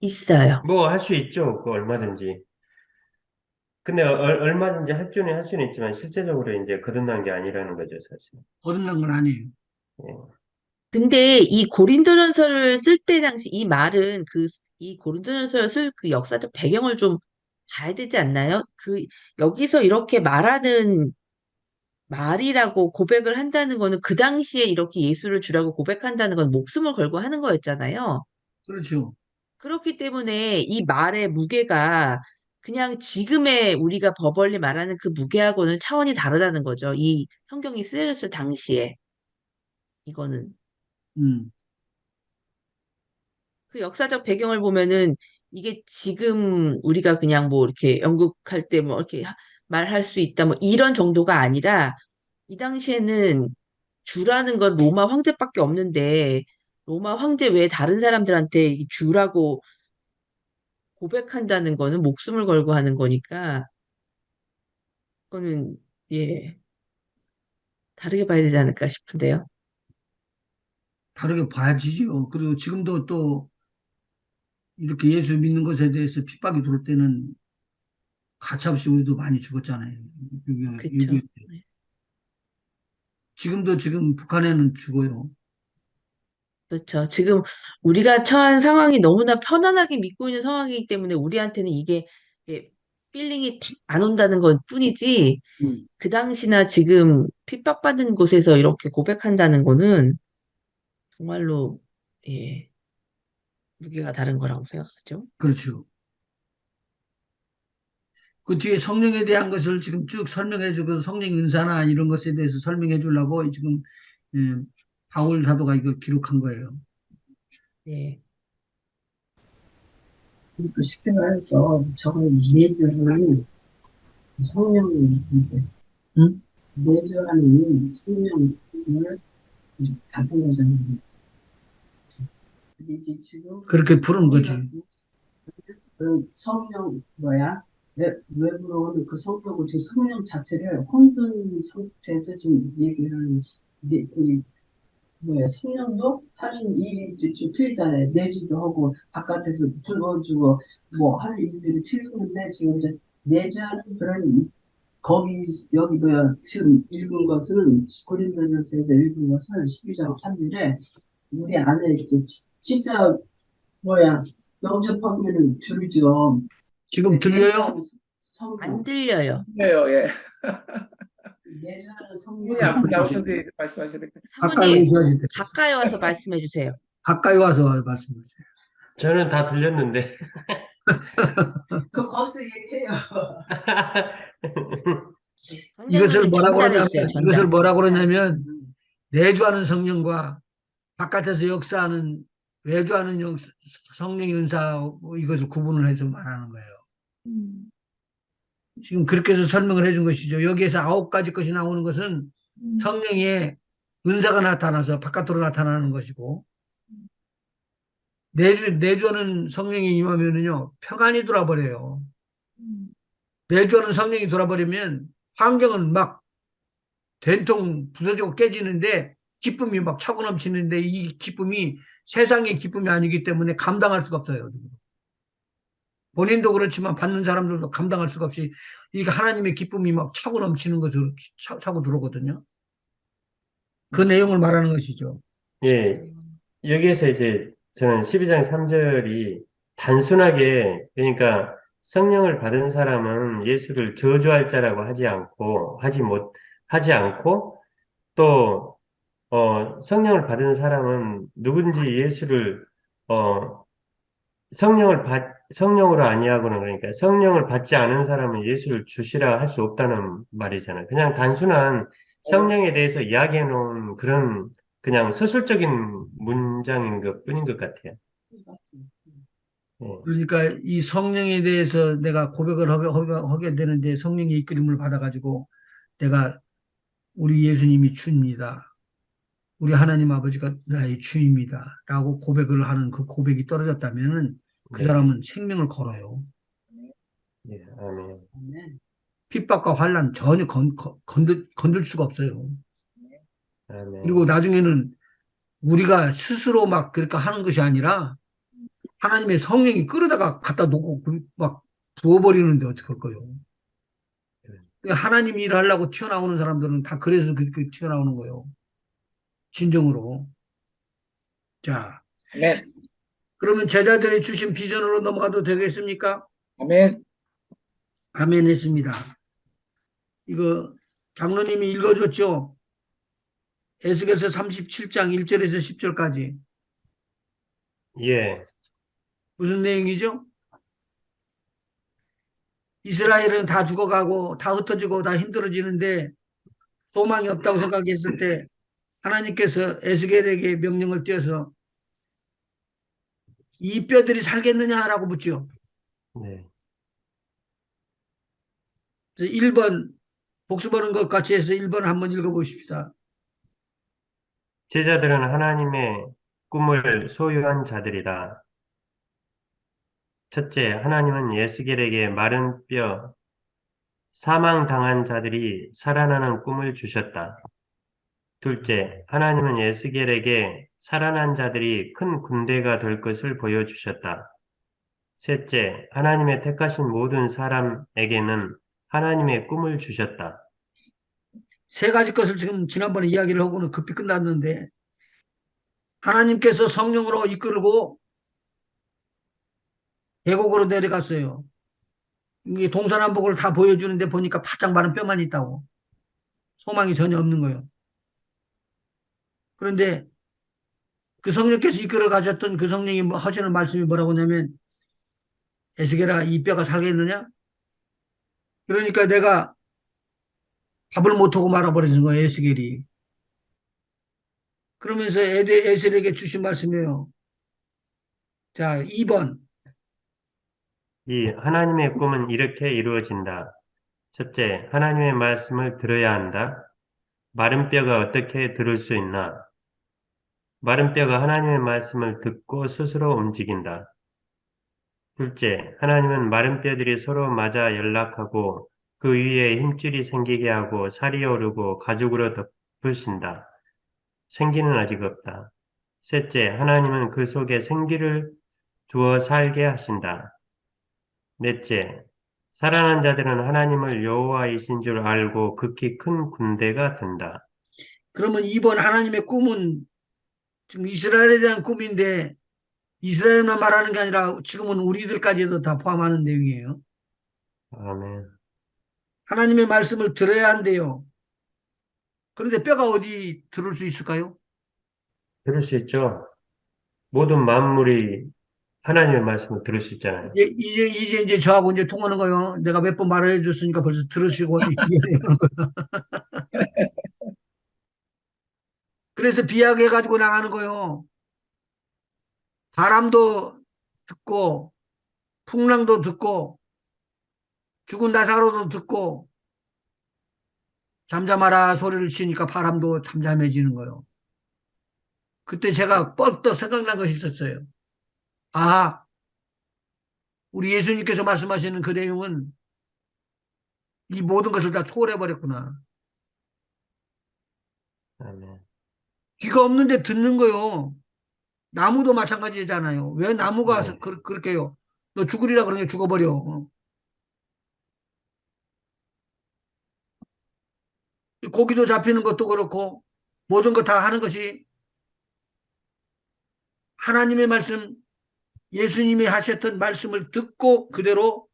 있어요. 뭐 할 수 있죠. 그 얼마든지. 근데 얼마든지 할 수는 있지만 실제적으로 이제 거듭난 게 아니라는 거죠, 사실. 거듭난 건 아니에요. 예. 근데 이 고린도전서를 쓸 때 당시 이 말은 이 고린도전서를 쓸 그 역사적 배경을 좀 봐야 되지 않나요? 여기서 이렇게 말하는 말이라고 고백을 한다는 거는 그 당시에 이렇게 예수를 주라고 고백한다는 건 목숨을 걸고 하는 거였잖아요. 그렇죠. 그렇기 때문에 이 말의 무게가 그냥 지금의 우리가 버벌리 말하는 그 무게하고는 차원이 다르다는 거죠. 이 성경이 쓰여졌을 당시에 이거는 음, 그 역사적 배경을 보면은 이게 지금 우리가 그냥 뭐 이렇게 연극할 때 뭐 이렇게 말할 수 있다 뭐 이런 정도가 아니라 이 당시에는 주라는 건 로마 황제밖에 없는데 로마 황제 외에 다른 사람들한테 이 주라고 고백한다는 거는 목숨을 걸고 하는 거니까 그거는 예 다르게 봐야 되지 않을까 싶은데요. 다르게 봐야지죠. 그리고 지금도 또 이렇게 예수 믿는 것에 대해서 핍박이 들어올 때는 가차없이 우리도 많이 죽었잖아요. 6.25 그렇죠. 때. 지금도 지금 북한에는 죽어요. 그렇죠. 지금 우리가 처한 상황이 너무나 편안하게 믿고 있는 상황이기 때문에 우리한테는 이게 필링이 탁 안 온다는 것 뿐이지 음. 그 당시나 지금 핍박받은 곳에서 이렇게 고백한다는 거는 정말로 예, 무게가 다른 거라고 생각하죠. 그렇죠. 그 뒤에 성령에 대한 것을 지금 쭉 설명해 주고 성령 은사나 이런 것에 대해서 설명해 주려고 지금 예, 바울 사도가 이거 기록한 거예요. 예. 그러니까 쉽게 말해서 저걸 내주하는 성령을 이제 응? 내주하는 성령을 이제 받은 거잖아요. 근데 이제 지금 그렇게 부르는 거지. 그 성령 뭐야? 외부로 오는 그 성령은 지금 성령 자체를 혼돈 상태에서 지금 얘기를 하는 이제 뭐야 성령도 하는 일이 이제 좀 틀리잖아요. 내주도 하고 바깥에서 불어주고 뭐 하는 일들이 틀리는데 지금 이제 내주하는 그런 거기 여기 뭐야 지금 읽은 것은 고린도전서에서 읽은 것은 12장 3절에 우리 안에 이제 진짜 뭐야 영접하면은 줄이죠. 지금 들려요? 성령 안 들려요. 요 예. 내주하는 예, 성령 앞으로 나오셔서 말씀하셔야 될 것 같아요. 가까이 사모님 오셔야지 돼. 가까이 와서 말씀해 주세요. 가까이 와서 말씀하세요. 저는 다 들렸는데. 그 거기서 얘기해요. 이것을 성령님은 뭐라고 전달해 그러냐면, 주세요. 전달. 이것을 뭐라고 그러냐면, 내주하는 성령과 바깥에서 역사하는, 외주하는 성령의 은사, 이것을 구분을 해서 말하는 거예요. 지금 그렇게 해서 설명을 해준 것이죠. 여기에서 9가지 것이 나오는 것은 성령의 은사가 나타나서 바깥으로 나타나는 것이고, 내주하는 성령이 임하면은요, 평안이 돌아버려요. 내주하는 성령이 돌아버리면 환경은 막 된통 부서지고 깨지는데 기쁨이 막 차고 넘치는데 이 기쁨이 세상의 기쁨이 아니기 때문에 감당할 수가 없어요. 본인도 그렇지만 받는 사람들도 감당할 수가 없이 이게 하나님의 기쁨이 막 차고 넘치는 것으로 차고 들어오거든요. 그 내용을 말하는 것이죠. 예, 여기에서 이제 저는 12장 3절이 단순하게, 그러니까 성령을 받은 사람은 예수를 저주할 자라고 하지 않고, 또, 성령을 받은 사람은 누군지 예수를, 어, 성령으로 아니하고는, 그러니까 성령을 받지 않은 사람은 예수를 주시라 할 수 없다는 말이잖아요. 그냥 단순한 성령에 대해서 이야기해 놓은 그런 그냥 서술적인 문장인 것 뿐인 것 같아요. 예. 그러니까 이 성령에 대해서 내가 고백을 하게 되는데 성령의 이끌림을 받아가지고 내가 우리 예수님이 주입니다. 우리 하나님 아버지가 나의 주입니다. 라고 고백을 하는 그 고백이 떨어졌다면은 그 네. 사람은 생명을 걸어요. 예, 아멘. 아멘. 핍박과 환란 전혀 건들 수가 없어요. 아멘. 그리고 나중에는 우리가 스스로 막 그렇게 하는 것이 아니라 하나님의 성령이 끌어다가 갖다 놓고 막 부어버리는데 어떡할 거요. 하나님 일을 하려고 튀어나오는 사람들은 다 그래서 그렇게 튀어나오는 거예요. 진정으로. 자, 아멘. 그러면 제자들이 주신 비전으로 넘어가도 되겠습니까? 아멘. 아멘 했습니다. 이거 장로님이 읽어줬죠? 에스겔서 37장 1절에서 10절까지. 예, 무슨 내용이죠? 이스라엘은 다 죽어가고 다 흩어지고 다 힘들어지는데 소망이 없다고 생각했을 때 하나님께서 에스겔에게 명령을 띄어서 이 뼈들이 살겠느냐라고 묻죠. 네. 1번 복습하는 것 같이 해서 1번 한번 읽어보십시다. 제자들은 하나님의 꿈을 소유한 자들이다. 첫째, 하나님은 예스겔에게 마른 뼈, 사망당한 자들이 살아나는 꿈을 주셨다. 둘째, 하나님은 예스겔에게 살아난 자들이 큰 군대가 될 것을 보여주셨다. 셋째, 하나님의 택하신 모든 사람에게는 하나님의 꿈을 주셨다. 세 가지 것을 지금 지난번에 이야기를 하고는 급히 끝났는데 하나님께서 성령으로 이끌고 계곡으로 내려갔어요. 이게 동서남북을 다 보여주는데 보니까 바짝 마른 뼈만 있다고. 소망이 전혀 없는 거예요. 그런데 그 성령께서 이끌어 가셨던 그 성령이 하시는 말씀이 뭐라고 하냐면 에스겔아 이 뼈가 살겠느냐? 그러니까 내가 답을 못하고 말아버리는 거예요. 에스겔이. 그러면서 에스겔에게 주신 말씀이에요. 자 2번 이 하나님의 꿈은 이렇게 이루어진다. 첫째, 하나님의 말씀을 들어야 한다. 마른 뼈가 어떻게 들을 수 있나? 마른 뼈가 하나님의 말씀을 듣고 스스로 움직인다. 둘째, 하나님은 마른 뼈들이 서로 맞아 연락하고 그 위에 힘줄이 생기게 하고 살이 오르고 가죽으로 덮으신다. 생기는 아직 없다. 셋째, 하나님은 그 속에 생기를 두어 살게 하신다. 넷째, 살아난 자들은 하나님을 여호와이신 줄 알고 극히 큰 군대가 된다. 그러면 2번 하나님의 꿈은 지금 이스라엘에 대한 꿈인데 이스라엘만 말하는 게 아니라 지금은 우리들까지도 다 포함하는 내용이에요. 아멘. 하나님의 말씀을 들어야 한대요. 그런데 뼈가 어디 들을 수 있을까요? 들을 수 있죠? 모든 만물이 하나님의 말씀을 들을 수 있잖아요. 이제 저하고 이제 통하는 거요. 내가 몇 번 말해 줬으니까 벌써 들으시고 이해하는 거예요. 그래서 비약해 가지고 나가는 거요. 바람도 듣고 풍랑도 듣고 죽은 나사로도 듣고 잠잠하라 소리를 치니까 바람도 잠잠해지는 거예요. 그때 제가 뻘떡 생각난 것이 있었어요. 아, 우리 예수님께서 말씀하시는 그 내용은 이 모든 것을 다 초월해 버렸구나. 아멘. 귀가 없는데 듣는 거요. 나무도 마찬가지잖아요. 왜 나무가 네. 그렇게요? 너 죽으리라 그러니 죽어버려. 고기도 잡히는 것도 그렇고 모든 거 다 하는 것이 하나님의 말씀, 예수님이 하셨던 말씀을 듣고 그대로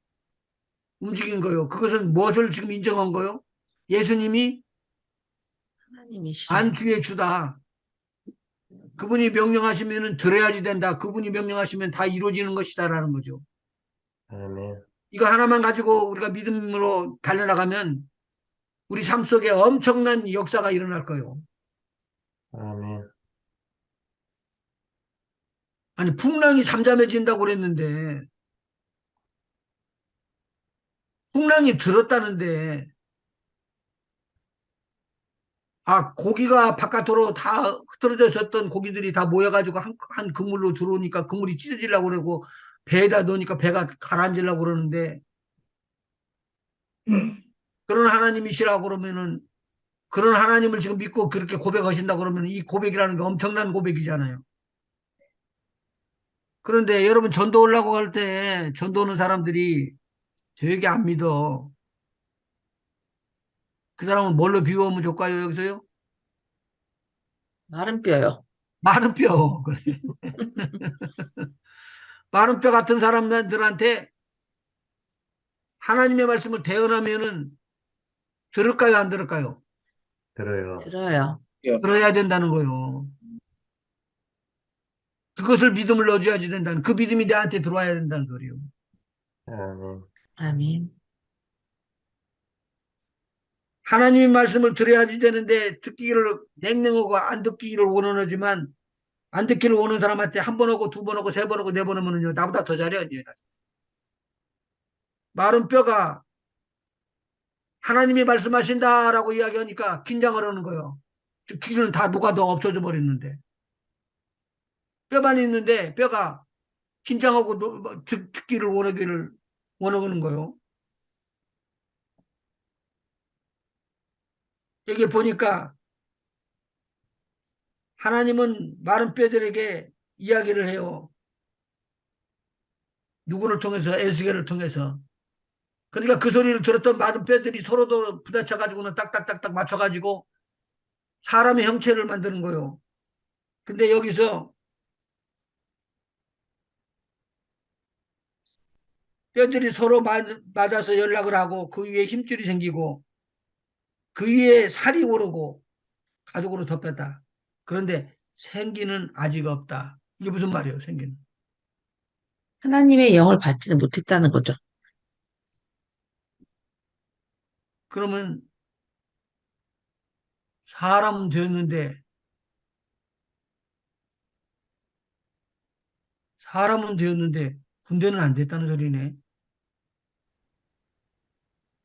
움직인 거예요. 그것은 무엇을 지금 인정한 거예요? 예수님이 하나님이시라. 안주의 주다. 그분이 명령하시면 들어야지 된다. 그분이 명령하시면 다 이루어지는 것이다라는 거죠. 아멘. 이거 하나만 가지고 우리가 믿음으로 달려나가면 우리 삶 속에 엄청난 역사가 일어날 거예요. 아멘. 아니 풍랑이 잠잠해진다고 그랬는데 풍랑이 들었다는데 고기가 바깥으로 다 흐트러져 있었던 고기들이 다 모여가지고 한 그물로 들어오니까 그물이 찢어지려고 그러고 배에다 넣으니까 배가 가라앉으려고 그러는데 그런 하나님이시라고 그러면은 그런 하나님을 지금 믿고 그렇게 고백하신다 그러면 이 고백이라는 게 엄청난 고백이잖아요. 그런데 여러분 전도 오려고 할 때 전도 오는 사람들이 되게 안 믿어. 그 사람은 뭘로 비유하면 좋을까요, 여기서요? 마른 뼈요. 마른 뼈. 마른 뼈 같은 사람들한테 하나님의 말씀을 대언하면은 들을까요, 안 들을까요? 들어요. 들어요. 들어야 된다는 거예요. 그것을 믿음을 넣어줘야지 된다는, 그 믿음이 내한테 들어와야 된다는 소리요. 아멘. 아멘. 하나님의 말씀을 들어야지 되는데 듣기를 냉랭하고 안 듣기를 원하지만 안 듣기를 원하는 사람한테 한 번 오고 두 번 오고 세 번 오고 네 번 오면요 나보다 더 잘해요. 이제. 마른 뼈가 하나님이 말씀하신다라고 이야기하니까 긴장을 하는 거예요. 귀는 다 녹아도 없어져 버렸는데 뼈만 있는데 뼈가 긴장하고 듣기를 원하는 거예요. 여기 보니까 하나님은 마른 뼈들에게 이야기를 해요. 누구를 통해서? 에스겔을 통해서. 그러니까 그 소리를 들었던 마른 뼈들이 서로도 부딪혀가지고는 딱딱딱딱 맞춰가지고 사람의 형체를 만드는 거예요. 근데 여기서 뼈들이 서로 맞아서 연락을 하고 그 위에 힘줄이 생기고 그 위에 살이 오르고 가죽으로 덮였다. 그런데 생기는 아직 없다. 이게 무슨 말이에요, 생기는? 하나님의 영을 받지는 못했다는 거죠. 그러면 사람은 되었는데 군대는 안 됐다는 소리네.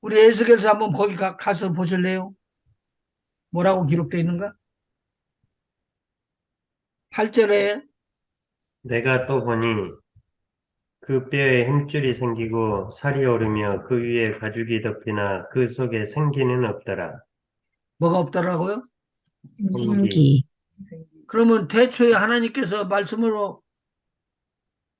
우리 에스겔서 한번 거기 가서 보실래요? 뭐라고 기록되어 있는가? 8절에 내가 또 보니 그 뼈에 힘줄이 생기고 살이 오르며 그 위에 가죽이 덮이나 그 속에 생기는 없더라. 뭐가 없더라고요? 생기. 생기. 그러면 태초에 하나님께서 말씀으로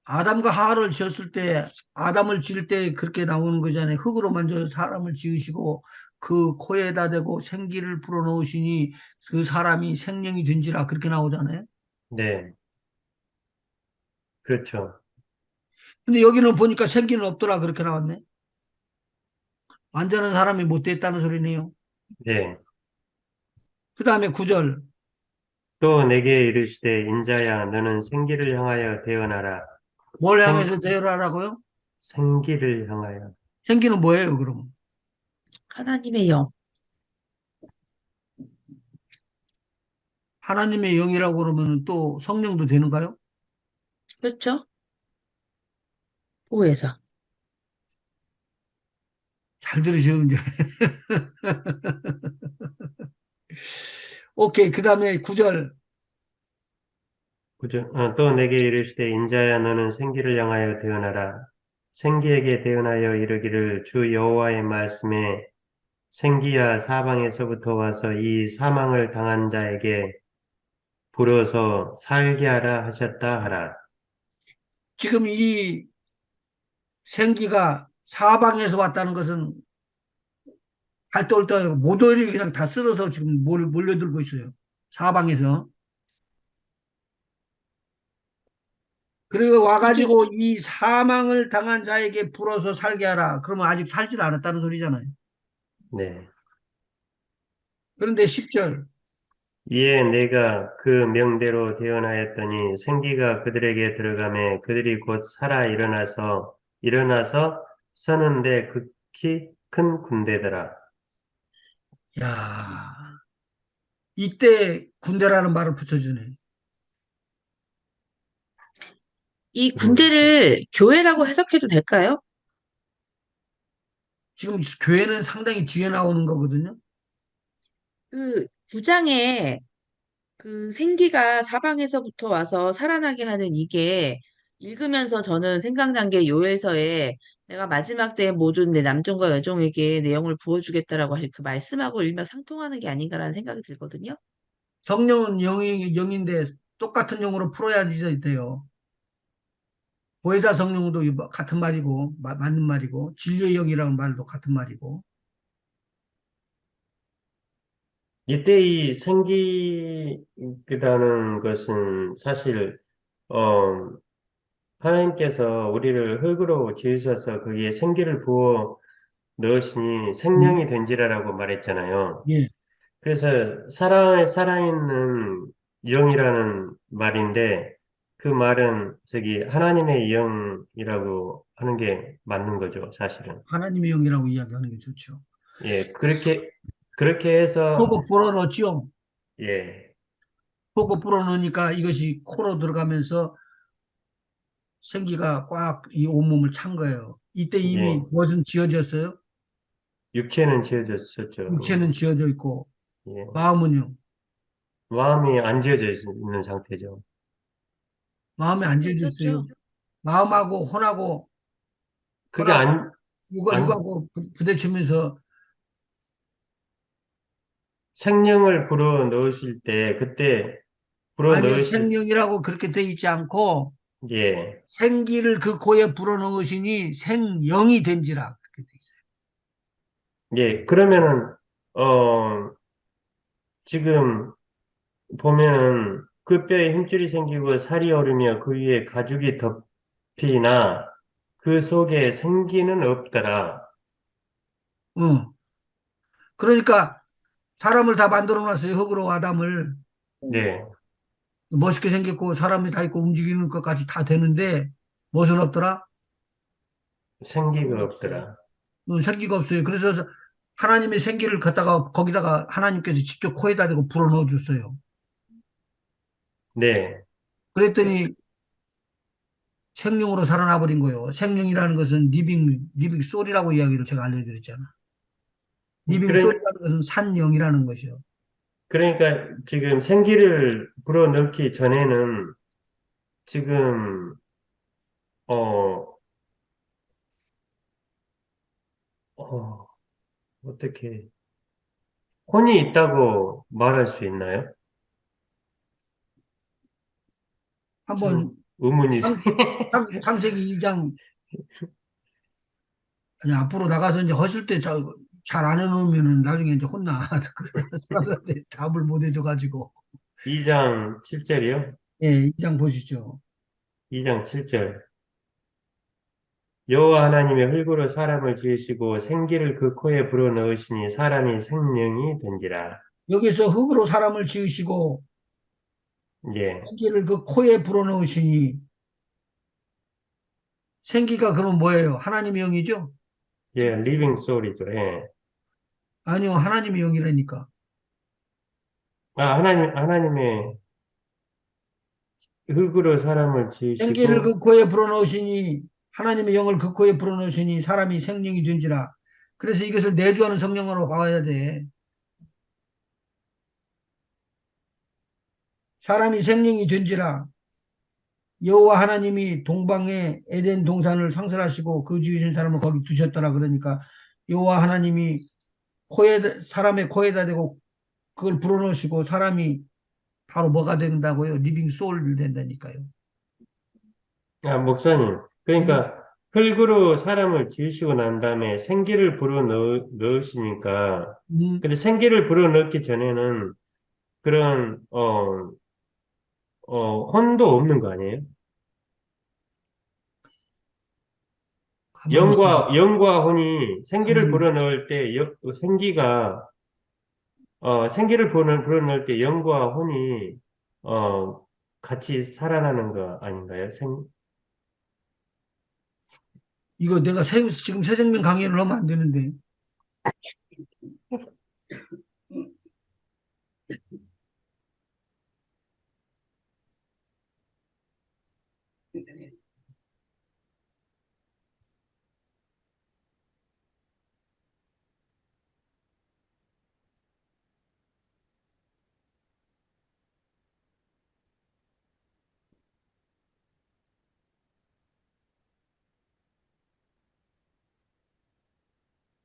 아담과 하와를 지었을 때 아담을 지을 때 그렇게 나오는 거잖아요. 흙으로 먼저 사람을 지으시고 그 코에다 대고 생기를 불어넣으시니 그 사람이 생명이 된지라 그렇게 나오잖아요. 네, 그렇죠. 근데 여기는 보니까 생기는 없더라 그렇게 나왔네. 완전한 사람이 못 됐다는 소리네요. 네. 그 다음에 9절. 또 내게 이르시되 인자야 너는 생기를 향하여 대언하라. 뭘 생, 향해서 대열하라고요? 생기를 향하여. 생기는 뭐예요, 그러면? 하나님의 영. 하나님의 영이라고 그러면 또 성령도 되는가요? 그렇죠? 오해서. 잘 들으세요, 이제. 오케이. 그 다음에 9절. 그죠? 또 내게 이르시되 인자야 너는 생기를 향하여 대언하라. 생기에게 대언하여 이르기를 주 여호와의 말씀에 생기야 사방에서부터 와서 이 사망을 당한 자에게 불어서 살게 하라 하셨다 하라. 지금 이 생기가 사방에서 왔다는 것은 갈대 올 때 모조리 그냥 다 쓸어서 지금 몰려들고 있어요. 사방에서. 그리고 이게 와가지고 이 사망을 당한 자에게 불어서 살게 하라. 그러면 아직 살질 않았다는 소리잖아요. 네. 그런데 10절. 이에 내가 그 명대로 대언하였더니 생기가 그들에게 들어가매 그들이 곧 살아 일어나서 서는데 극히 큰 군대더라. 야, 이때 군대라는 말을 붙여주네. 이 음, 군대를 교회라고 해석해도 될까요? 지금 교회는 상당히 뒤에 나오는 거거든요. 그 9장에 그 생기가 사방에서부터 와서 살아나게 하는 이게 읽으면서 저는 생각난 게 요에서에 내가 마지막 때에 모든 내 남종과 여종에게 내 영을 부어주겠다라고 하신 그 말씀하고 일맥상통하는 게 아닌가라는 생각이 들거든요. 성령은 영인데 똑같은 영으로 풀어야지 돼요. 보혜사 성령도 같은 말이고, 맞는 말이고, 진리의 영이라는 말도 같은 말이고. 이때 이 생기라는 것은 사실 어, 하나님께서 우리를 흙으로 지으셔서 거기에 생기를 부어 넣으시니 음, 생명이 된지라라고 말했잖아요. 예. 그래서 살아있는 영이라는 말인데 그 말은 저기 하나님의 영이라고 하는 게 맞는 거죠, 사실은. 하나님의 영이라고 이야기하는 게 좋죠. 예, 그렇게 그렇게 해서, 속을 불어넣었죠. 예, 속을 불어넣으니까 이것이 코로 들어가면서 생기가 꽉 이 온몸을 찬 거예요. 이때 이미 예, 무엇은 지어졌어요? 육체는 지어졌었죠. 육체는 지어져 있고 예, 마음은요? 마음이 안 지어져 있는 상태죠. 마음이 안 네, 지어졌어요. 있었죠. 마음하고 혼하고 그게 혼하고 육하고 부대치면서 생명을 불어 넣으실 때, 그때 불어 아니요, 넣으실, 생명이라고 그렇게 돼 있지 않고 예, 생기를 그 코에 불어넣으시니 생영이 된지라 그렇게 돼 있어요. 예, 그러면은, 어, 지금 보면은 그 뼈에 힘줄이 생기고 살이 오르며 그 위에 가죽이 덮이나 그 속에 생기는 없더라. 어. 그러니까 사람을 다 만들어 놨어요. 흙으로 아담을 네, 멋있게 생겼고 사람이 다 있고 움직이는 것까지 다 되는데 무엇은 없더라? 생기가 없어요. 없더라. 생기가 없어요. 그래서 하나님의 생기를 갖다가 거기다가 하나님께서 직접 코에다 대고 불어넣어 줬어요. 네, 그랬더니 생명으로 살아나 버린 거예요. 생명이라는 것은 리빙 소리라고 이야기를 제가 알려드렸잖아. 리빙 그런, 소리라는 것은 산영이라는 것이요. 그러니까 지금 생기를 불어넣기 전에는 지금, 어, 어, 어떻게, 혼이 있다고 말할 수 있나요? 좀 한번 의문이, 창세기 2장 아니 앞으로 나가서 이제 허실 때 잘 안 해놓으면은 나중에 이제 혼나. 그래서 사람들한테 답을 못 해줘가지고 2장 7절이요? 예, 2장 보시죠. 2장 7절. 여호와 하나님의 흙으로 사람을 지으시고 생기를 그 코에 불어넣으시니 사람이 생명이 된지라. 여기서 흙으로 사람을 지으시고 예, 생기를 그 코에 불어넣으시니 생기가 그럼 뭐예요? 하나님의 영이죠? 예, 리빙 소리죠. 예. 아니요, 하나님의 영이라니까. 아, 하나님의 흙으로 사람을 생기를 지으시고, 그 코에 불어넣으시니 하나님의 영을 그 코에 불어넣으시니 사람이 생명이 된지라. 그래서 이것을 내주하는 성령으로 봐야 돼. 사람이 생명이 된지라. 여호와 하나님이 동방의 에덴 동산을 상설하시고 그 지으신 사람을 거기 두셨더라. 그러니까 여호와 하나님이 사람의 코에다 대고 그걸 불어넣으시고 사람이 바로 뭐가 된다고요? 리빙 소울 된다니까요. 아, 목사님. 리빙, 그러니까 흙으로 사람을 지으시고 난 다음에 생기를 불어넣으시니까, 음, 근데 생기를 불어넣기 전에는 그런, 혼도 없는 거 아니에요? 가만히 있어요. 영과 혼이 생기를 가만히. 불어넣을 때, 생기를 불어넣을 때 영과 혼이, 어, 같이 살아나는 거 아닌가요? 이거 내가 지금 새생명 강의를 하면 안 되는데.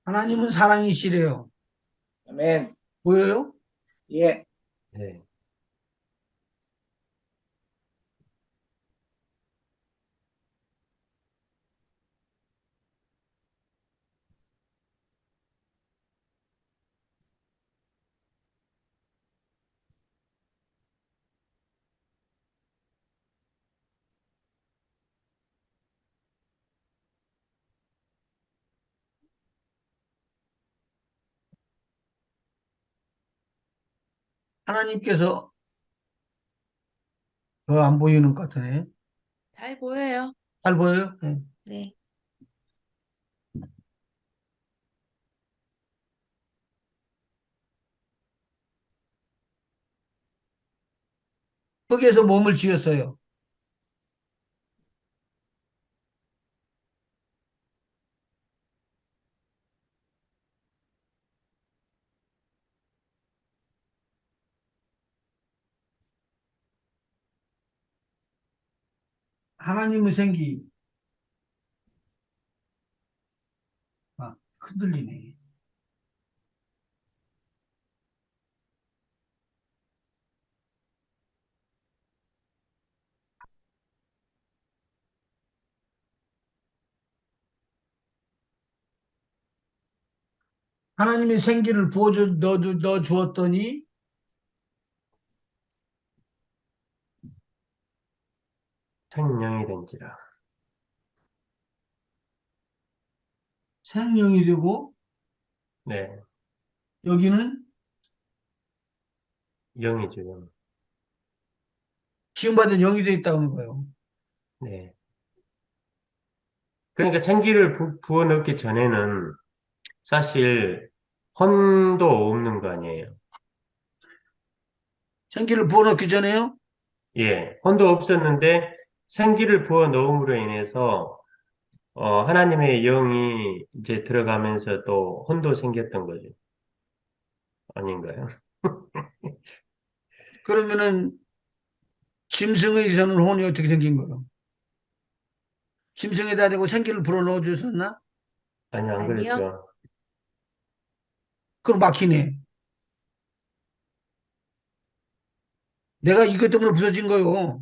하나님은 사랑이시래요. 아멘. 보여요? 예. 네. 하나님께서 더 안 보이는 것 같으네. 잘 보여요. 잘 보여요? 네. 네. 흙에서 몸을 지었어요. 하나님의 생기. 아, 흔들리네. 하나님의 생기를 넣어 주었더니 생명이 된지라. 생명이 되고, 네, 여기는 영이죠, 영. 지음받은 영이 되어 있다는 거예요. 네. 그러니까 생기를 부어 넣기 전에는 사실 혼도 없는 거 아니에요. 생기를 부어넣기 전에요. 예, 혼도 없었는데 생기를 부어 넣음으로 인해서 하나님의 영이 이제 들어가면서 또 혼도 생겼던 거죠. 아닌가요? 그러면은 짐승에서는 혼이 어떻게 생긴 거예요? 짐승에다 대고 생기를 불어넣어 주셨나? 아니, 안 아니요. 그랬죠. 그럼 막히네. 내가 이것 때문에 부서진 거요.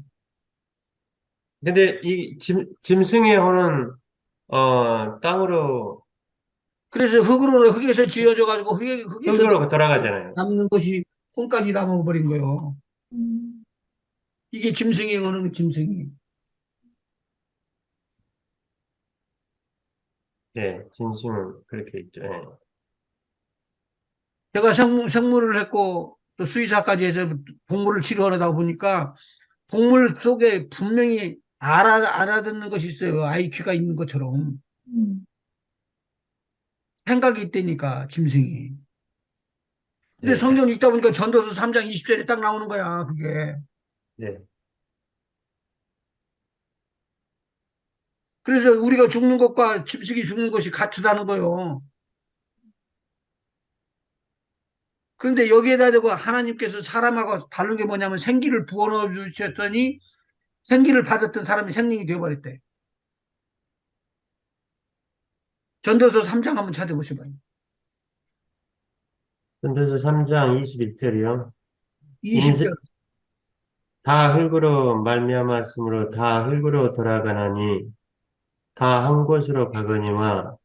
근데 이 짐승의 혼은 땅으로 그래서 흙에서 지어져 가지고 흙에서 흙으로 돌아가잖아요. 남는 것이 혼까지 남아버린 거예요. 음. 이게 짐승이 오는 짐승이. 예, 짐승은 그렇게 있죠. 예. 제가 생물을 했고 또 수의사까지 해서 동물을 치료하다 보니까 동물 속에 분명히 알아듣는 것이 있어요. IQ가 있는 것처럼. 음. 생각이 있다니까, 짐승이. 근데 네, 성경 읽다 보니까 전도서 3장 20절에 딱 나오는 거야, 그게. 네. 그래서 우리가 죽는 것과 짐승이 죽는 것이 같다는 거예요. 그런데 여기에다 대고 하나님께서 사람하고 다른 게 뭐냐면 생기를 부어넣어 주셨더니 생기를 받았던 사람이 생명이 되어버렸대. 전도서 3장 한번 찾아보시봐요. 전도서 3장 21절이요. 20절. 다 흙으로 말미암았으므로 다 흙으로 돌아가나니 다 한 곳으로 가거니와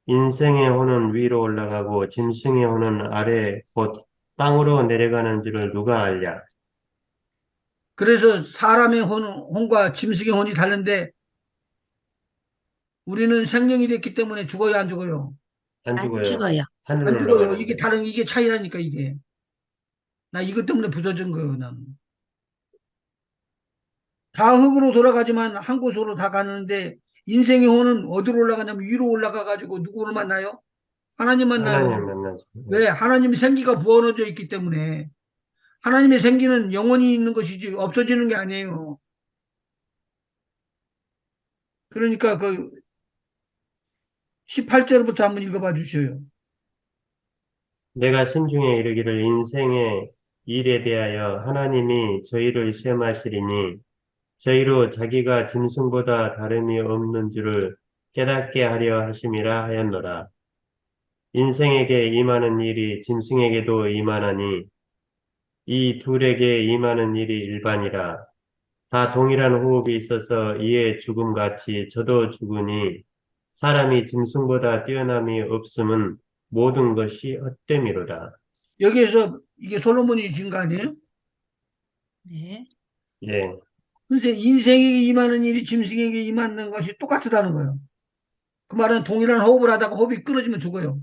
인생의 혼은 위로 올라가고 짐승의 혼은 아래 곧 땅으로 내려가는 줄을 누가 알랴? 그래서 사람의 혼과 짐승의 혼이 다른데 우리는 생명이 됐기 때문에 죽어요, 안 죽어요? 안 안 죽어요. 죽어요. 안 하늘로 죽어요. 이게 올라가는데. 다른, 이게 차이라니까, 이게. 나 이것 때문에 부서진 거예요, 나는. 다 흙으로 돌아가지만 한 곳으로 다 가는데 인생의 혼은 어디로 올라가냐면 위로 올라가가지고 누구를 만나요? 하나님 하나님 만나요. 만나죠. 왜? 하나님의 생기가 부어넣어져 있기 때문에. 하나님의 생기는 영원히 있는 것이지 없어지는 게 아니에요. 그러니까 그 18절부터 한번 읽어봐 주셔요. 내가 신중에 이르기를 인생의 일에 대하여 하나님이 저희를 시험하시리니 저희로 자기가 짐승보다 다름이 없는 줄을 깨닫게 하려 하심이라 하였노라. 인생에게 임하는 일이 짐승에게도 임하나니 이 둘에게 임하는 일이 일반이라. 다 동일한 호흡이 있어서 이에 죽음같이 저도 죽으니 사람이 짐승보다 뛰어남이 없음은 모든 것이 헛됨이로다. 여기에서 이게 솔로몬이 준 거 아니에요? 네. 예, 그래서 인생에게 임하는 일이 짐승에게 임하는 것이 똑같다는 거예요. 그 말은 동일한 호흡을 하다가 호흡이 끊어지면 죽어요.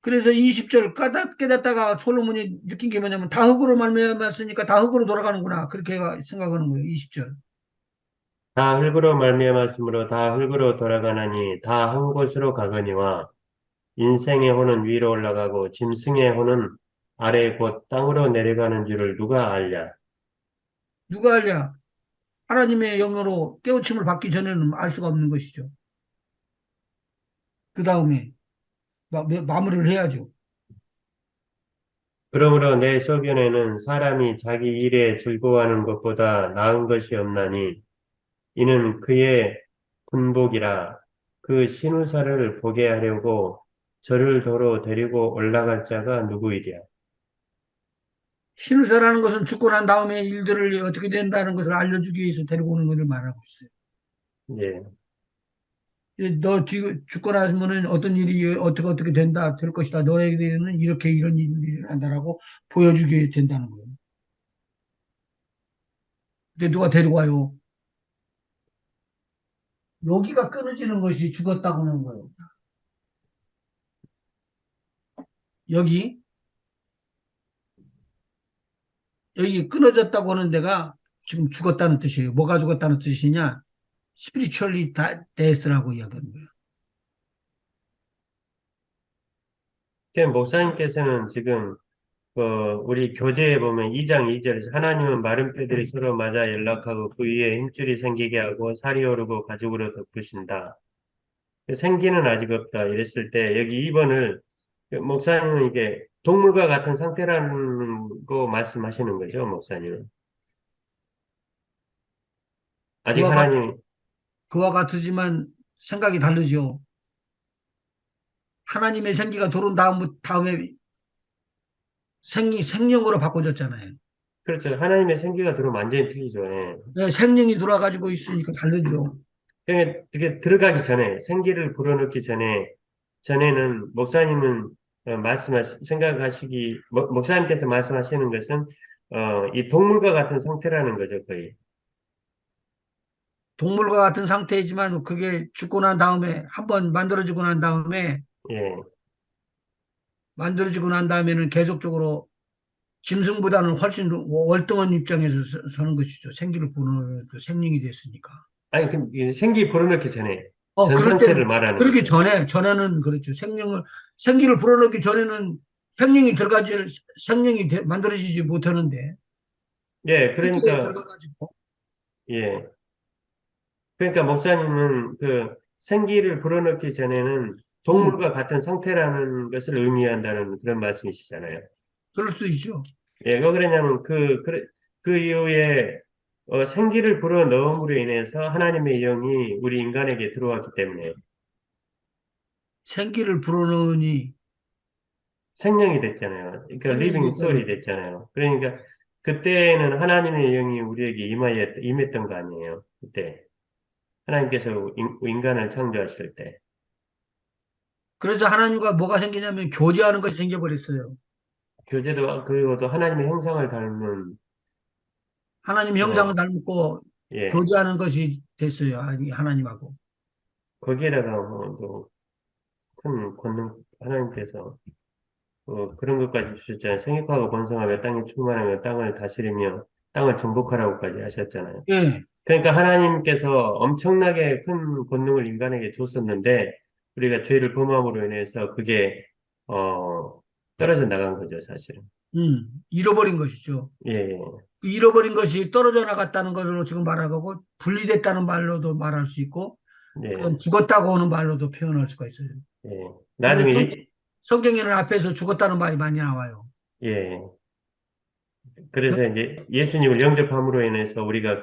그래서 20절 깨닫다가 솔로몬이 느낀 게 뭐냐면 다 흙으로 말미암았으니까 다 흙으로 돌아가는구나. 그렇게 생각하는 거예요. 20절. 다 흙으로 말미암았으므로 다 흙으로 돌아가나니 다 한 곳으로 가거니와 인생의 혼은 위로 올라가고 짐승의 혼은 아래 곧 땅으로 내려가는 줄을 누가 알랴? 누가 알랴? 하나님의 영으로 깨우침을 받기 전에는 알 수가 없는 것이죠. 그 다음에 마무리를 해야죠. 그러므로 내 소견에는 사람이 자기 일에 즐거워하는 것보다 나은 것이 없나니 이는 그의 군복이라. 그 신우사를 보게 하려고 저를 도로 데리고 올라갈 자가 누구이랴? 신우사라는 것은 죽고 난 다음에 일들을 어떻게 된다는 것을 알려주기 위해서 데리고 오는 것을 말하고 있어요. 예, 너 죽고 나면은 어떤 일이 어떻게 된다, 될 것이다. 너에게는 이렇게 이런 일이 일어난다라고 보여주게 된다는 거예요. 근데 누가 데리고 와요? 여기가 끊어지는 것이 죽었다고 하는 거예요. 여기 끊어졌다고 하는 데가 지금 죽었다는 뜻이에요. 뭐가 죽었다는 뜻이냐? spiritually death라고 이야기하는 거예요. 목사님께서는 지금 우리 교재에 보면 2장 2절에서 하나님은 마른 뼈들이 서로 맞아 연락하고 그 위에 힘줄이 생기게 하고 살이 오르고 가죽으로 덮으신다. 생기는 아직 없다. 이랬을 때 여기 2번을 목사님은 이게 동물과 같은 상태라는 거 말씀하시는 거죠, 목사님은. 아직 그와, 같, 하나님, 그와 같으지만 생각이 다르죠. 하나님의 생기가 들어온 다음에 생명으로 바꿔졌잖아요. 그렇죠. 하나님의 생기가 들어오면 완전히 틀리죠. 예. 네, 생명이 돌아가지고 있으니까 다르죠. 그게 들어가기 전에, 생기를 불어넣기 전에는 목사님은 목사님께서 말씀하시는 것은, 이 동물과 같은 상태라는 거죠, 거의. 동물과 같은 상태이지만 그게 죽고 난 다음에 한번 예, 만들어지고 난 다음에는 계속적으로 짐승보다는 훨씬 월등한 입장에서 서는 것이죠. 생기를 부는 그 생명이 됐으니까. 아니, 이 생기 불어넣기 전에, 전 그럴 상태를 때는, 말하는 그러기 거죠. 전에는 그렇죠. 생기를 불어넣기 전에는 생명이 만들어지지 못하는데, 예, 생기에 그러니까, 들어가가지고, 예. 그러니까 목사님은 그 생기를 불어넣기 전에는 음, 동물과 같은 상태라는 것을 의미한다는 그런 말씀이시잖아요. 그럴 수 있죠. 예, 왜 그러냐면 그 이후에 생기를 불어넣음으로 인해서 하나님의 영이 우리 인간에게 들어왔기 때문에 생기를 불어넣으니 생명이 됐잖아요. 그러니까 생명이 리빙 소울이 됐다는, 됐잖아요. 그러니까 그때는 하나님의 영이 우리에게 임했던 거 아니에요. 그때 하나님께서 인간을 창조하실 때. 그래서 하나님과 뭐가 생기냐면 교제하는 것이 생겨버렸어요. 교제도 그리고도 하나님의 형상을 닮은 하나님 형상을 어, 닮고 예, 교제하는 것이 됐어요. 하나님하고. 거기에다가 뭐큰 권능 하나님께서 그런 것까지 주셨잖아요. 생육하고 번성하며 땅에 충만하며 땅을 다스리며 땅을 정복하라고까지 하셨잖아요. 예, 그러니까 하나님께서 엄청나게 큰 권능을 인간에게 줬었는데 우리가 죄를 범함으로 인해서 그게 어, 떨어져 나간 거죠, 사실은. 잃어버린 것이죠. 예, 예, 그 잃어버린 것이 떨어져 나갔다는 것으로 지금 말하고 분리됐다는 말로도 말할 수 있고 그건 예, 죽었다고 하는 말로도 표현할 수가 있어요. 예. 근데 나중에 성경에는 앞에서 죽었다는 말이 많이 나와요. 예. 그래서 이제 예수님을 영접함으로 인해서 우리가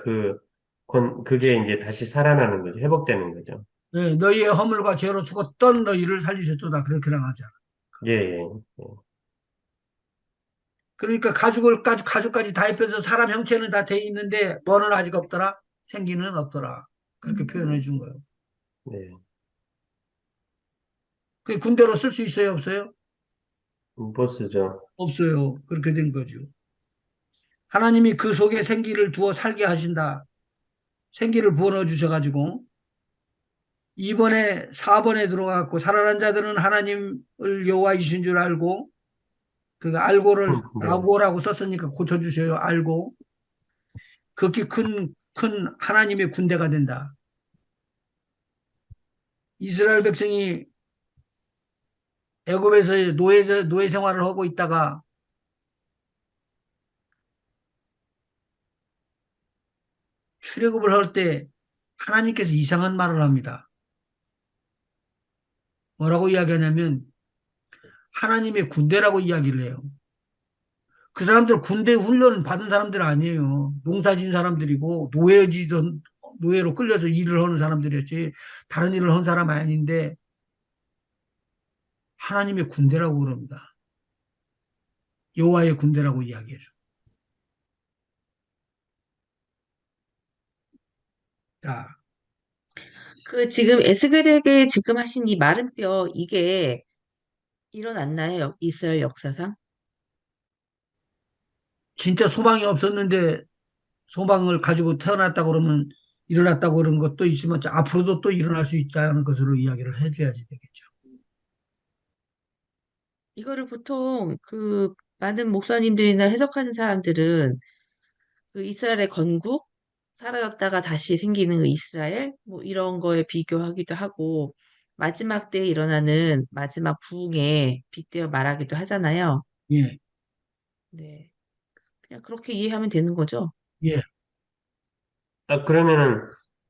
그게 이제 다시 살아나는 거죠. 회복되는 거죠. 예, 너희의 허물과 죄로 죽었던 너희를 살리셨도다. 그렇게 나가잖아. 예, 예. 그러니까 가죽까지 다 입혀서 사람 형체는 다 돼 있는데 뭐는 아직 없더라? 생기는 없더라. 그렇게 표현해 준 거예요. 네. 그 군대로 쓸 수 있어요, 없어요? 보스죠. 없어요. 그렇게 된 거죠. 하나님이 그 속에 생기를 두어 살게 하신다. 생기를 부어넣어 주셔가지고 이번에 4번에 들어갔고 살아난 자들은 하나님을 여호와이신 줄 알고 그 알고를 네. 아고라고 썼으니까 고쳐주셔요. 알고 그렇게 큰 하나님의 군대가 된다. 이스라엘 백성이 애굽에서 노예 생활을 하고 있다가 출애굽을 할 때 하나님께서 이상한 말을 합니다. 뭐라고 이야기하냐면 하나님의 군대라고 이야기를 해요. 그 사람들 군대 훈련 받은 사람들 아니에요. 농사진 사람들이고 노예지던 노예로 끌려서 일을 하는 사람들이었지 다른 일을 한 사람 아닌데 하나님의 군대라고 그럽니다. 여호와의 군대라고 이야기해줘. 자, 그 지금 에스겔에게 지금 하신 이 마른 뼈 이게 일어났나요? 이스라엘 역사상? 진짜 소망이 없었는데 소망을 가지고 태어났다 그러면 일어났다고 그런 것도 있지만 앞으로도 또 일어날 수 있다는 것으로 이야기를 해줘야지 되겠죠. 이거를 보통 그 많은 목사님들이나 해석하는 사람들은 그 이스라엘의 건국, 사라졌다가 다시 생기는 그 이스라엘, 뭐 이런 거에 비교하기도 하고, 마지막 때에 일어나는 마지막 부흥에 빗대어 말하기도 하잖아요. 예, 네. 그냥 그렇게 이해하면 되는 거죠. 예. 그러면은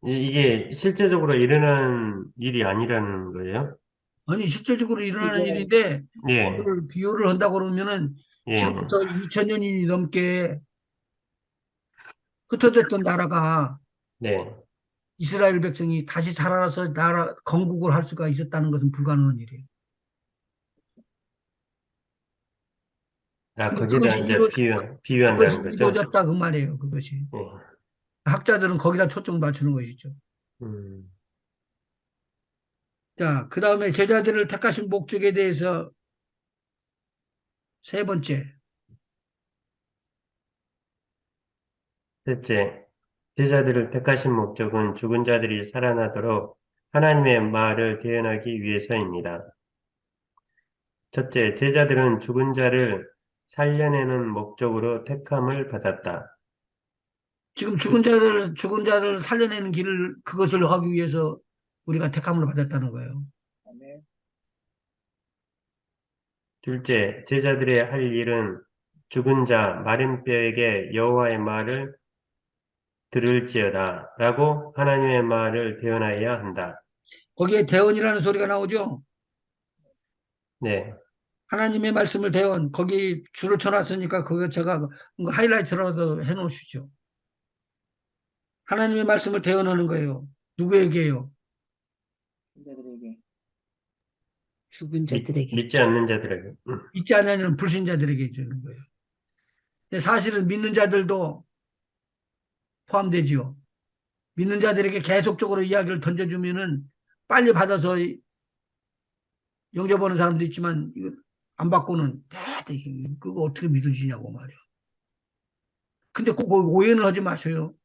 이게 실제적으로 일어난 일이 아니라는 거예요? 아니, 실제적으로 일어나는 그리고 일인데, 예, 그걸 비교를 한다고 그러면은, 예, 지금부터 2000년이 넘게 흩어졌던 나라가 네. 이스라엘 백성이 다시 살아나서 나라, 건국을 할 수가 있었다는 것은 불가능한 일이에요. 근데 거기다 이제 그것이 비유한다는 거죠? 이루어졌다 그 말이에요, 그것이. 예. 학자들은 거기다 초점 맞추는 것이죠. 음, 자, 그 다음에 제자들을 택하신 목적에 대해서 세 번째. 셋째, 제자들을 택하신 목적은 죽은 자들이 살아나도록 하나님의 말을 대언하기 위해서입니다. 첫째, 제자들은 죽은 자를 살려내는 목적으로 택함을 받았다. 지금 죽은 자들 살려내는 길을, 그것을 하기 위해서 우리가 택함을 받았다는 거예요. 아멘. 둘째, 제자들의 할 일은 죽은 자 마른 뼈에게 여호와의 말을 들을지어다 라고 하나님의 말을 대언하여야 한다. 거기에 대언이라는 소리가 나오죠. 네, 하나님의 말씀을 대언, 거기 줄을 쳐놨으니까 그거 제가 하이라이트라도 해놓으시죠. 하나님의 말씀을 대언하는 거예요. 누구에게요? 신자들에게. 죽은 자들에게. 믿지 않는 자들에게. 믿지 않는 불신자들에게 주는 거예요. 근데 사실은 믿는 자들도 포함되지요. 믿는 자들에게 계속적으로 이야기를 던져주면은 빨리 받아서 영접하는 사람도 있지만 이거 안 받고는 그거 어떻게 믿어지냐고 말이야. 근데 꼭 오해는 하지 마세요.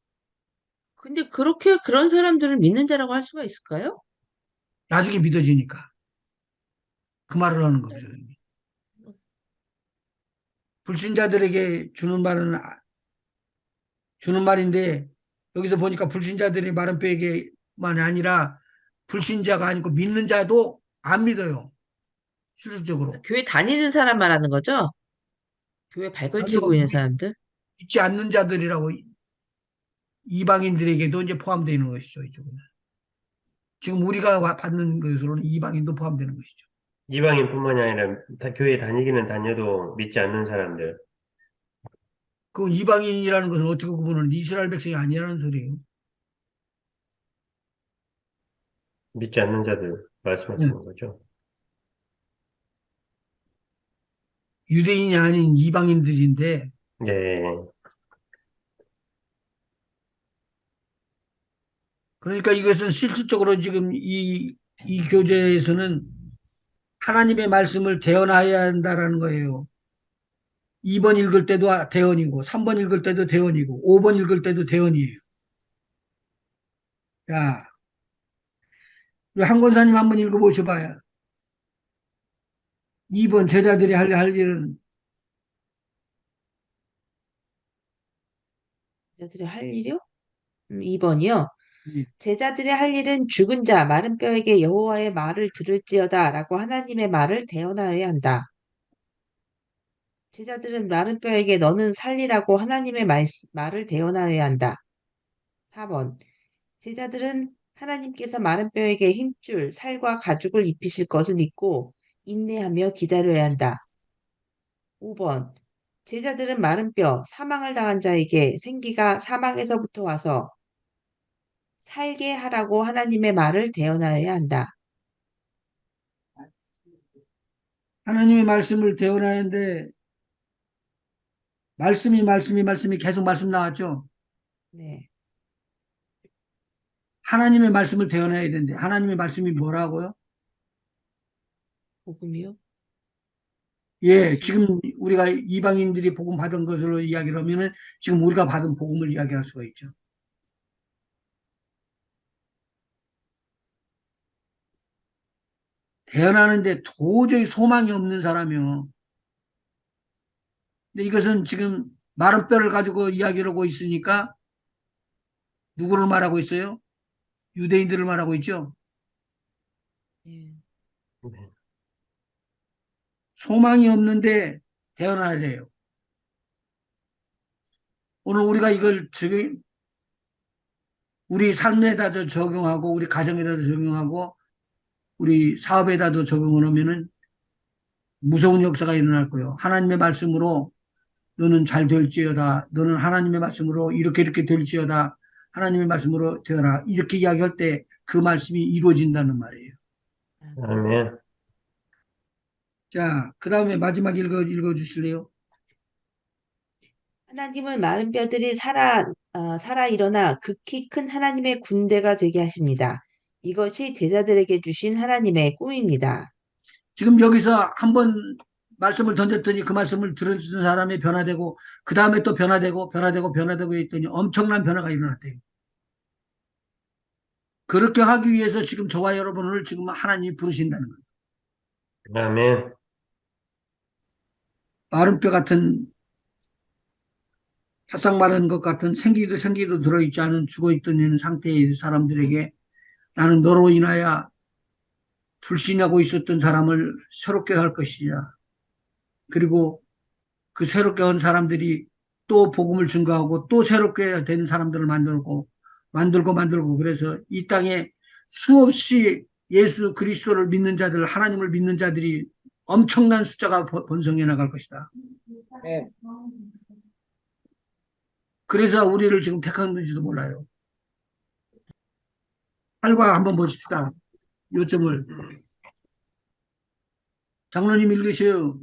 근데 그렇게 그런 사람들을 믿는 자라고 할 수가 있을까요? 나중에 믿어지니까 그 말을 하는 거죠. 불신자들에게 주는 말인데 여기서 보니까 불신자들이 마른 뼈에게만 아니라 불신자가 아니고 믿는 자도 안 믿어요. 실질적으로. 교회 다니는 사람 말하는 거죠? 교회 아니요, 발걸치고 있는 사람들? 믿지 않는 자들이라고 이방인들에게도 이제 포함되어 있는 것이죠. 이쪽은. 지금 우리가 받는 것으로는 이방인도 포함되는 것이죠. 이방인뿐만이 아니라 교회 다니기는 다녀도 믿지 않는 사람들, 그 이방인이라는 것은 어떻게 구분을 이스라엘 백성이 아니라는 소리예요. 믿지 않는 자들 네. 말씀하시는 거죠. 유대인이 아닌 이방인들인데 네, 그러니까 이것은 실질적으로 지금 이 교재에서는 하나님의 말씀을 대언해야 한다라는 거예요. 2번 읽을 때도 대언이고 3번 읽을 때도 대언이고 5번 읽을 때도 대언이에요. 자, 한 권사님 한번 읽어보셔봐요. 2번 제자들이 할 일은 제자들이 할 일이요? 2번이요. 예, 제자들의 할 일은 죽은 자, 마른 뼈에게 여호와의 말을 들을지어다 라고 하나님의 말을 대언하여야 한다. 제자들은 마른 뼈에게 너는 살리라고 하나님의 말을 대언하여야 한다. 4번. 제자들은 하나님께서 마른 뼈에게 힘줄, 살과 가죽을 입히실 것을 믿고 인내하며 기다려야 한다. 5번. 제자들은 마른 뼈, 사망을 당한 자에게 생기가 사망에서부터 와서 살게 하라고 하나님의 말을 대언하여야 한다. 하나님의 말씀을 대언해야 하는데 말씀이 계속 말씀 나왔죠. 네. 하나님의 말씀을 대언해야 되는데 하나님의 말씀이 뭐라고요? 복음이요? 예, 지금 우리가 이방인들이 복음 받은 것으로 이야기를 하면은 지금 우리가 받은 복음을 이야기할 수가 있죠. 대언하는데 도저히 소망이 없는 사람이요. 근데 이것은 지금 마른 뼈를 가지고 이야기를 하고 있으니까 누구를 말하고 있어요? 유대인들을 말하고 있죠. 네. 네. 소망이 없는데 대언하래요. 오늘 우리가 이걸 지금 우리 삶에다도 적용하고 우리 가정에다도 적용하고 우리 사업에다도 적용을 하면은 무서운 역사가 일어날 거예요. 하나님의 말씀으로 너는 잘 될지어다. 너는 하나님의 말씀으로 이렇게 될지어다. 하나님의 말씀으로 되어라. 이렇게 이야기할 때 그 말씀이 이루어진다는 말이에요. 아멘. 자, 그 다음에 마지막 읽어 주실래요? 하나님은 마른 뼈들이 살아 일어나 극히 큰 하나님의 군대가 되게 하십니다. 이것이 제자들에게 주신 하나님의 꿈입니다. 지금 여기서 한번 말씀을 던졌더니 그 말씀을 들은 사람이 변화되고 그 다음에 또 변화되고 했더니 엄청난 변화가 일어났대요. 그렇게 하기 위해서 지금 저와 여러분을 지금 하나님이 부르신다는 거예요. 아멘. 마른 뼈 같은 바싹 마른 것 같은 생기도 들어있지 않은 죽어있던 상태의 사람들에게 나는 너로 인하여 불신하고 있었던 사람을 새롭게 할 것이야. 그리고 그 새롭게 한 사람들이 또 복음을 증거하고 또 새롭게 된 사람들을 만들고 그래서 이 땅에 수없이 예수 그리스도를 믿는 자들, 하나님을 믿는 자들이 엄청난 숫자가 번성해 나갈 것이다. 네. 그래서 우리를 지금 택했는지도 몰라요. 결과 한번 보십시다. 요점을. 장로님 읽으세요.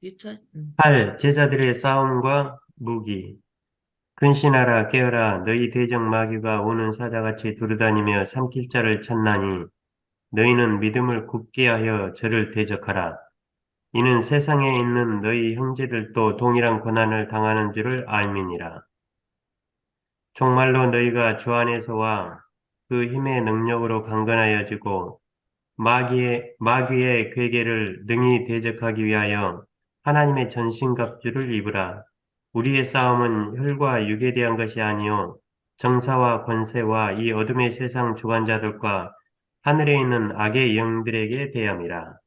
유투, 8. 제자들의 싸움과 무기. 근신하라 깨어라 너희 대적 마귀가 오는 사자같이 두루다니며 삼킬 자를 찾나니 너희는 믿음을 굳게 하여 저를 대적하라. 이는 세상에 있는 너희 형제들도 동일한 고난을 당하는 줄을 알미니라. 정말로 너희가 주 안에서와 그 힘의 능력으로 강건하여지고 마귀의 괴계를 능히 대적하기 위하여 하나님의 전신갑주를 입으라. 우리의 싸움은 혈과 육에 대한 것이 아니요 정사와 권세와 이 어둠의 세상 주관자들과 하늘에 있는 악의 영들에게 대함이라.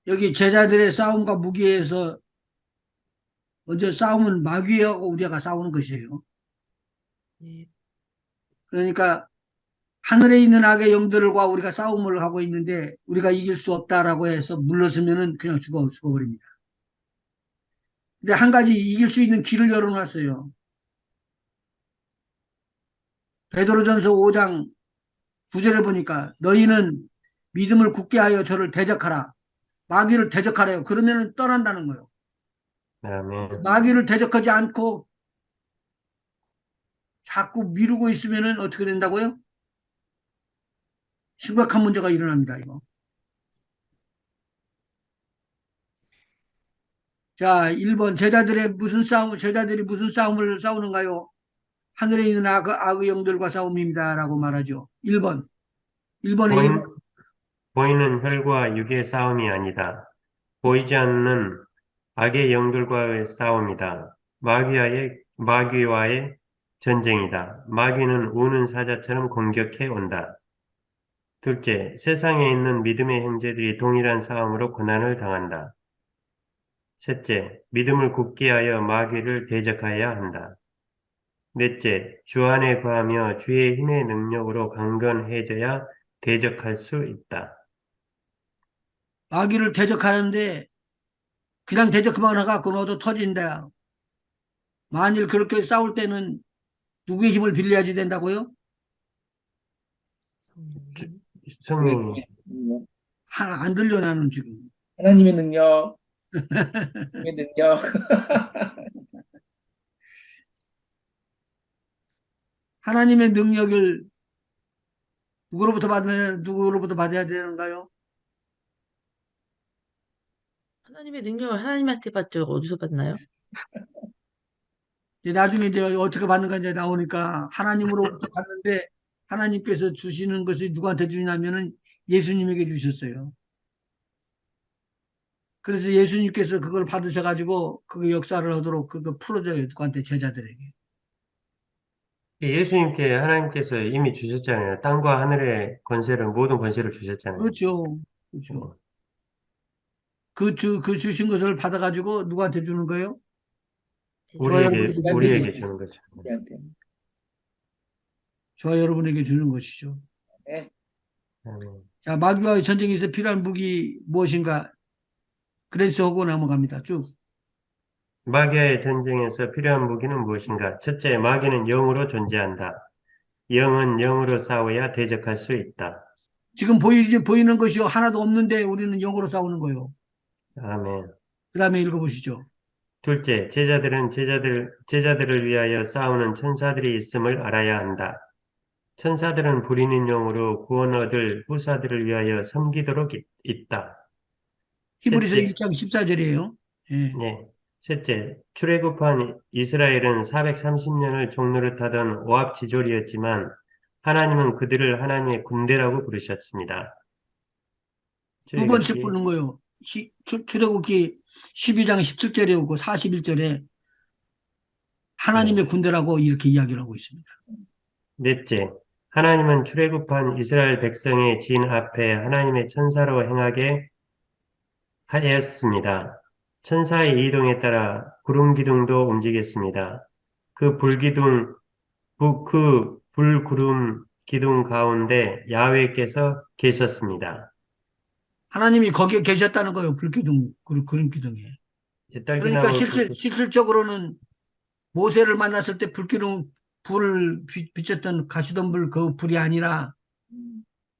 여기 제자들의 싸움과 무기에서 먼저 싸움은 마귀하고 우리가 싸우는 것이에요. 네. 그러니까 하늘에 있는 악의 영들과 우리가 싸움을 하고 있는데 우리가 이길 수 없다라고 해서 물러서면은 그냥 죽어버립니다. 근데 한 가지 이길 수 있는 길을 열어놨어요. 베드로전서 5장 9절에 보니까 너희는 믿음을 굳게 하여 저를 대적하라. 마귀를 대적하래요. 그러면은 떠난다는 거예요. 아멘. 마귀를 대적하지 않고 자꾸 미루고 있으면은 어떻게 된다고요? 심각한 문제가 일어납니다, 이거. 자, 1번 제자들이 무슨 싸움을 싸우는가요? 하늘에 있는 악의 영들과 싸움입니다라고 말하죠. 1번에 보이는, 1번. 보이는 혈과 육의 싸움이 아니다. 보이지 않는 악의 영들과의 싸움이다. 마귀와의 전쟁이다. 마귀는 우는 사자처럼 공격해 온다. 둘째, 세상에 있는 믿음의 형제들이 동일한 싸움으로 고난을 당한다. 셋째, 믿음을 굳게 하여 마귀를 대적하여야 한다. 넷째, 주 안에 거하며 주의 힘의 능력으로 강건해져야 대적할 수 있다. 마귀를 대적하는데 그냥 대적만 해갖고 너도 터진다. 만일 그렇게 싸울 때는 누구의 힘을 빌려야지 된다고요? 주- 네, 성령님, 능력. 하나 안 들려 나는 지금. 하나님의 능력, 하나님의 능력. 하나님의 능력을 누구로부터 받아야 되는가요? 하나님의 능력을 하나님한테 받죠. 어디서 받나요? 이제 나중에 이제 어떻게 받는가 이제 나오니까 하나님으로부터 받는데 하나님께서 주시는 것이 누구한테 주냐면은 예수님에게 주셨어요. 그래서 예수님께서 그걸 받으셔가지고 그 역사를 하도록 그거 풀어줘요. 누구한테 제자들에게. 예수님께 하나님께서 이미 주셨잖아요. 땅과 하늘의 권세를, 모든 권세를 주셨잖아요. 그렇죠. 그렇죠. 그 주신 것을 받아가지고 누구한테 주는 거예요? 저와 여러분에게 주는 우리에게 거예요. 주는 거죠. 우리한테. 저와 여러분에게 주는 것이죠. 네. 아멘. 자, 마귀와의 전쟁에서 필요한 무기 무엇인가? 그래서 하고 넘어갑니다. 쭉. 마귀와의 전쟁에서 필요한 무기는 무엇인가? 첫째, 마귀는 영으로 존재한다. 영은 영으로 싸워야 대적할 수 있다. 지금 보이는 것이 하나도 없는데 우리는 영으로 싸우는 거예요. 아멘. 그 다음에 읽어보시죠. 둘째, 제자들을 위하여 싸우는 천사들이 있음을 알아야 한다. 천사들은 부리는 용으로 구원 얻을 후사들을 위하여 섬기도록 있다. 히브리서 셋째, 1장 14절이에요. 예. 네. 셋째, 출애굽한 이스라엘은 430년을 종노릇하던 오합지졸이었지만 하나님은 그들을 하나님의 군대라고 부르셨습니다. 두 번씩 출애굽기 보는 거예요. 출애굽기 12장 17절에 오고 41절에 하나님의 네. 군대라고 이렇게 이야기를 하고 있습니다. 넷째, 하나님은 출애굽한 이스라엘 백성의 진 앞에 하나님의 천사로 행하게 하였습니다. 천사의 이동에 따라 구름 기둥도 움직였습니다. 그 불구름 기둥 가운데 야훼께서 계셨습니다. 하나님이 거기에 계셨다는 거예요. 불기둥, 그런 기둥에. 그러니까 딸기나무 불, 실질적으로는 모세를 만났을 때 불을 비쳤던 가시덤불 그 불이 아니라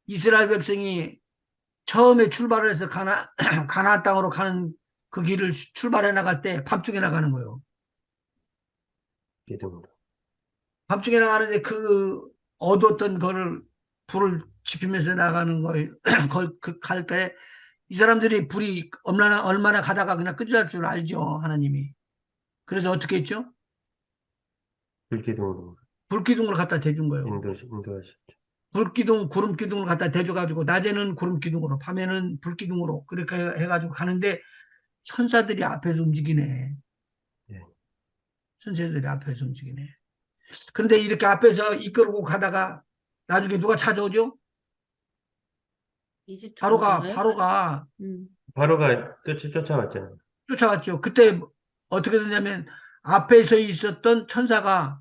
이스라엘 백성이 처음에 출발을 해서 가나안 땅으로 가는 그 길을 출발해 나갈 때 밤중에 나가는 거예요. 기둥으로. 밤중에 나가는데 그 어두웠던 거를 불을 지피면서 나가는 거예요. 갈 때 이 사람들이 불이 얼마나 가다가 그냥 끄질 줄 알죠. 하나님이. 그래서 어떻게 했죠? 불기둥으로 불기둥을 갖다 대준 거예요. 인도하셨죠. 불기둥, 구름기둥을 갖다 대줘가지고 낮에는 구름기둥으로 밤에는 불기둥으로 그렇게 해가지고 가는데 천사들이 앞에서 움직이네. 네. 천사들이 앞에서 움직이네. 그런데 이렇게 앞에서 이끌고 가다가 나중에 누가 찾아오죠? 이집트 바로가 군대가요? 음. 바로가 쫓아왔잖아요. 쫓아왔죠. 그때 어떻게 됐냐면 앞에 서 있었던 천사가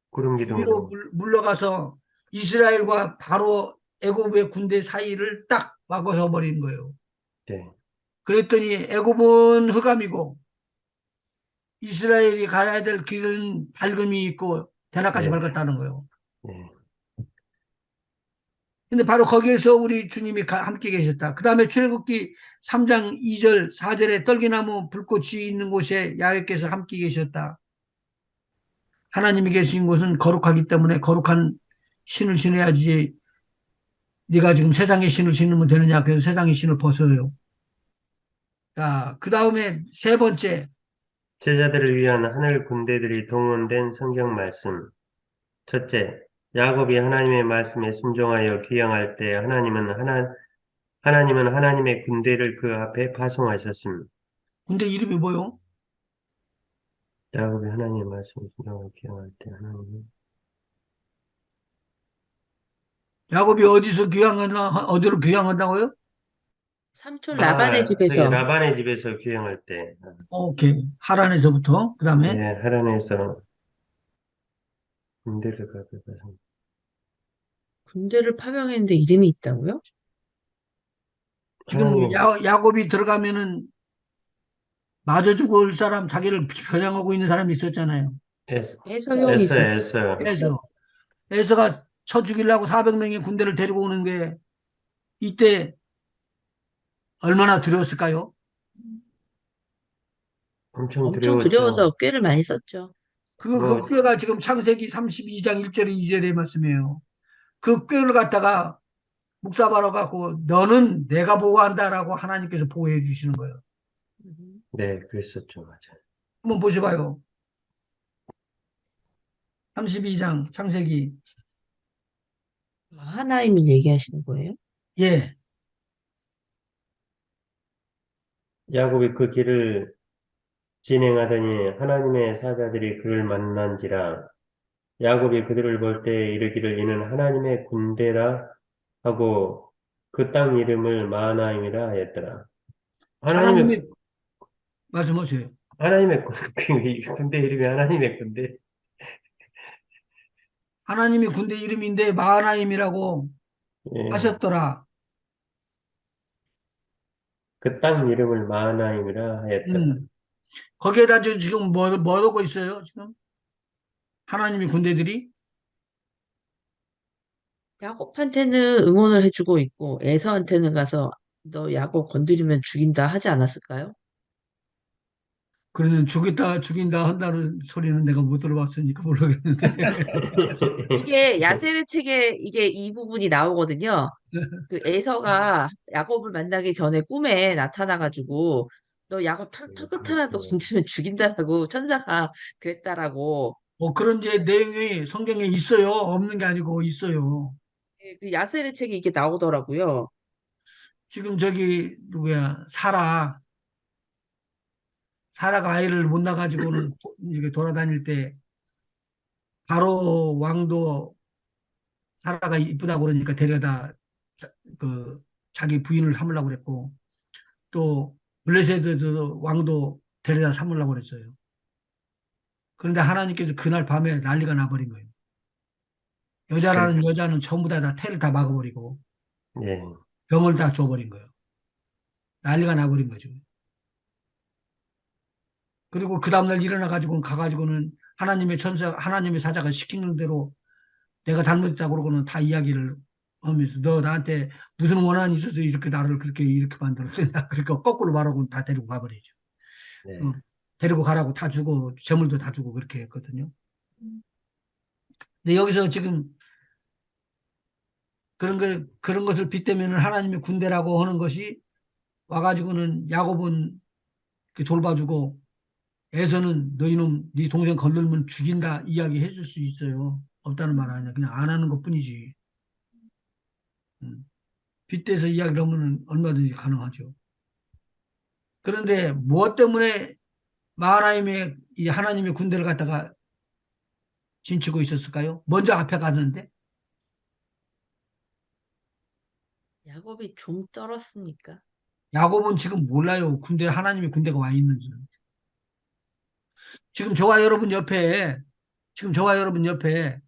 구름 뒤로 기둥으로. 물러가서 이스라엘과 바로 애굽의 군대 사이를 딱 막아서 버린 거예요. 네. 그랬더니 애굽은 흑암이고 이스라엘이 가야 될 길은 밝음이 있고 대낮까지 네. 밝았다는 거예요. 네. 근데 바로 거기에서 우리 주님이 함께 계셨다. 그 다음에 출애굽기 3장 2절 4절에 떨기나무 불꽃이 있는 곳에 야훼께서 함께 계셨다. 하나님이 계신 곳은 거룩하기 때문에 거룩한 신을 신어야지 네가 지금 세상의 신을 신으면 되느냐. 그래서 세상의 신을 벗어요. 자, 그 다음에 세 번째 제자들을 위한 하늘 군대들이 동원된 성경 말씀. 첫째, 야곱이 하나님의 말씀에 순종하여 귀향할 때 하나님은 하나님의 군대를 그 앞에 파송하셨습니다. 군대 이름이 뭐요? 야곱이 하나님의 말씀에 순종하여 귀향할 때 하나님은 야곱이 어디로 귀향한다고요? 삼촌 라반의 저기 집에서. 라반의 집에서 귀향할 때, 오케이. 하란에서부터. 그 다음에 예, 하란에서 군대를 가다가 군대를 파병했는데 이름이 있다고요? 지금 하나님, 야곱이 들어가면은 맞아 죽을 사람, 자기를 겨냥하고 있는 사람이 있었잖아요. 에서, 해서용이 에서, 있었죠. 에서, 에서가 쳐 죽이려고 400명의 군대를 데리고 오는 게 이때 얼마나 두려웠을까요? 엄청 엄청 두려워서 두려웠죠. 꾀를 많이 썼죠. 그 뭐, 꾀가 지금 창세기 32장 1절에 2절의 말씀이에요. 그 꾀를 갖다가 묵사바로 갖고 너는 내가 보호한다라고 하나님께서 보호해 주시는 거예요. 네, 그랬었죠. 맞아요. 한번 보셔봐요. 32장 창세기. 하나님을 얘기하시는 거예요? 예. 야곱이 그 길을 진행하더니 하나님의 사자들이 그를 만난지라 야곱이 그들을 볼 때 이르기를 이는 하나님의 군대라 하고 그 땅 이름을 마하나임이라 하였더라. 하나님의 하나님이 말씀하세요. 하나님의 군대 이름이 하나님의 군대. 하나님이 군대 이름인데 마하나임이라고 예, 하셨더라. 그 땅 이름을 마하나임이라 하였더라. 거기에다 지금 뭐 하고 있어요? 지금 하나님의 군대들이 야곱한테는 응원을 해주고 있고 에서한테는 가서 너 야곱 건드리면 죽인다 하지 않았을까요? 그러는 죽인다 한다는 소리는 내가 못 들어봤으니까 모르겠는데. 이게 야세르 책에 이게 이 부분이 나오거든요. 그 에서가 야곱을 만나기 전에 꿈에 나타나가지고 너 야곱 털끝 하나도 건드리면 죽인다라고 천사가 그랬다라고. 그런 이제 내용이 성경에 있어요. 없는 게 아니고 있어요. 예, 그 야세르 책에 이게 나오더라고요. 지금 저기 누구야 사라가 아이를 못 낳아가지고는 이렇게 돌아다닐 때 바로 왕도 사라가 이쁘다고 그러니까 데려다 그 자기 부인을 삼으려고 그랬고 또 블레셋도 왕도 데려다 삼으려고 그랬어요. 그런데 하나님께서 그날 밤에 난리가 나버린 거예요. 그, 여자라는 여자는 전부 다 태를 다 막아버리고 예, 병을 다 줘버린 거예요. 난리가 나버린 거죠. 그리고 그 다음날 일어나가지고 가가지고는 하나님의 사자가 시키는 대로 내가 잘못했다고 그러고는 다 이야기를 하면서 너 나한테 무슨 원한이 있어서 이렇게 나를 이렇게 만들었어. 그러니까 거꾸로 말하고 다 데리고 가버리죠. 어, 네. 데리고 가라고 다 주고 재물도 다 주고 그렇게 했거든요. 근데 여기서 지금 그런 것을 빗대면 하나님의 군대라고 하는 것이 와가지고는 야곱은 돌봐주고 에서는 너희놈 네 동생 건들면 죽인다 이야기 해줄 수 있어요. 없다는 말 아니야. 그냥 안 하는 것뿐이지. 음. 빗대서 이야기를 하면 얼마든지 가능하죠. 그런데 무엇 때문에 마하나임의 이 하나님의 군대를 갖다가 진치고 있었을까요? 먼저 앞에 갔는데 야곱이 좀 떨었으니까. 야곱은 지금 몰라요. 하나님의 군대가 와 있는지. 지금 저와 여러분 옆에 지금 저와 여러분 옆에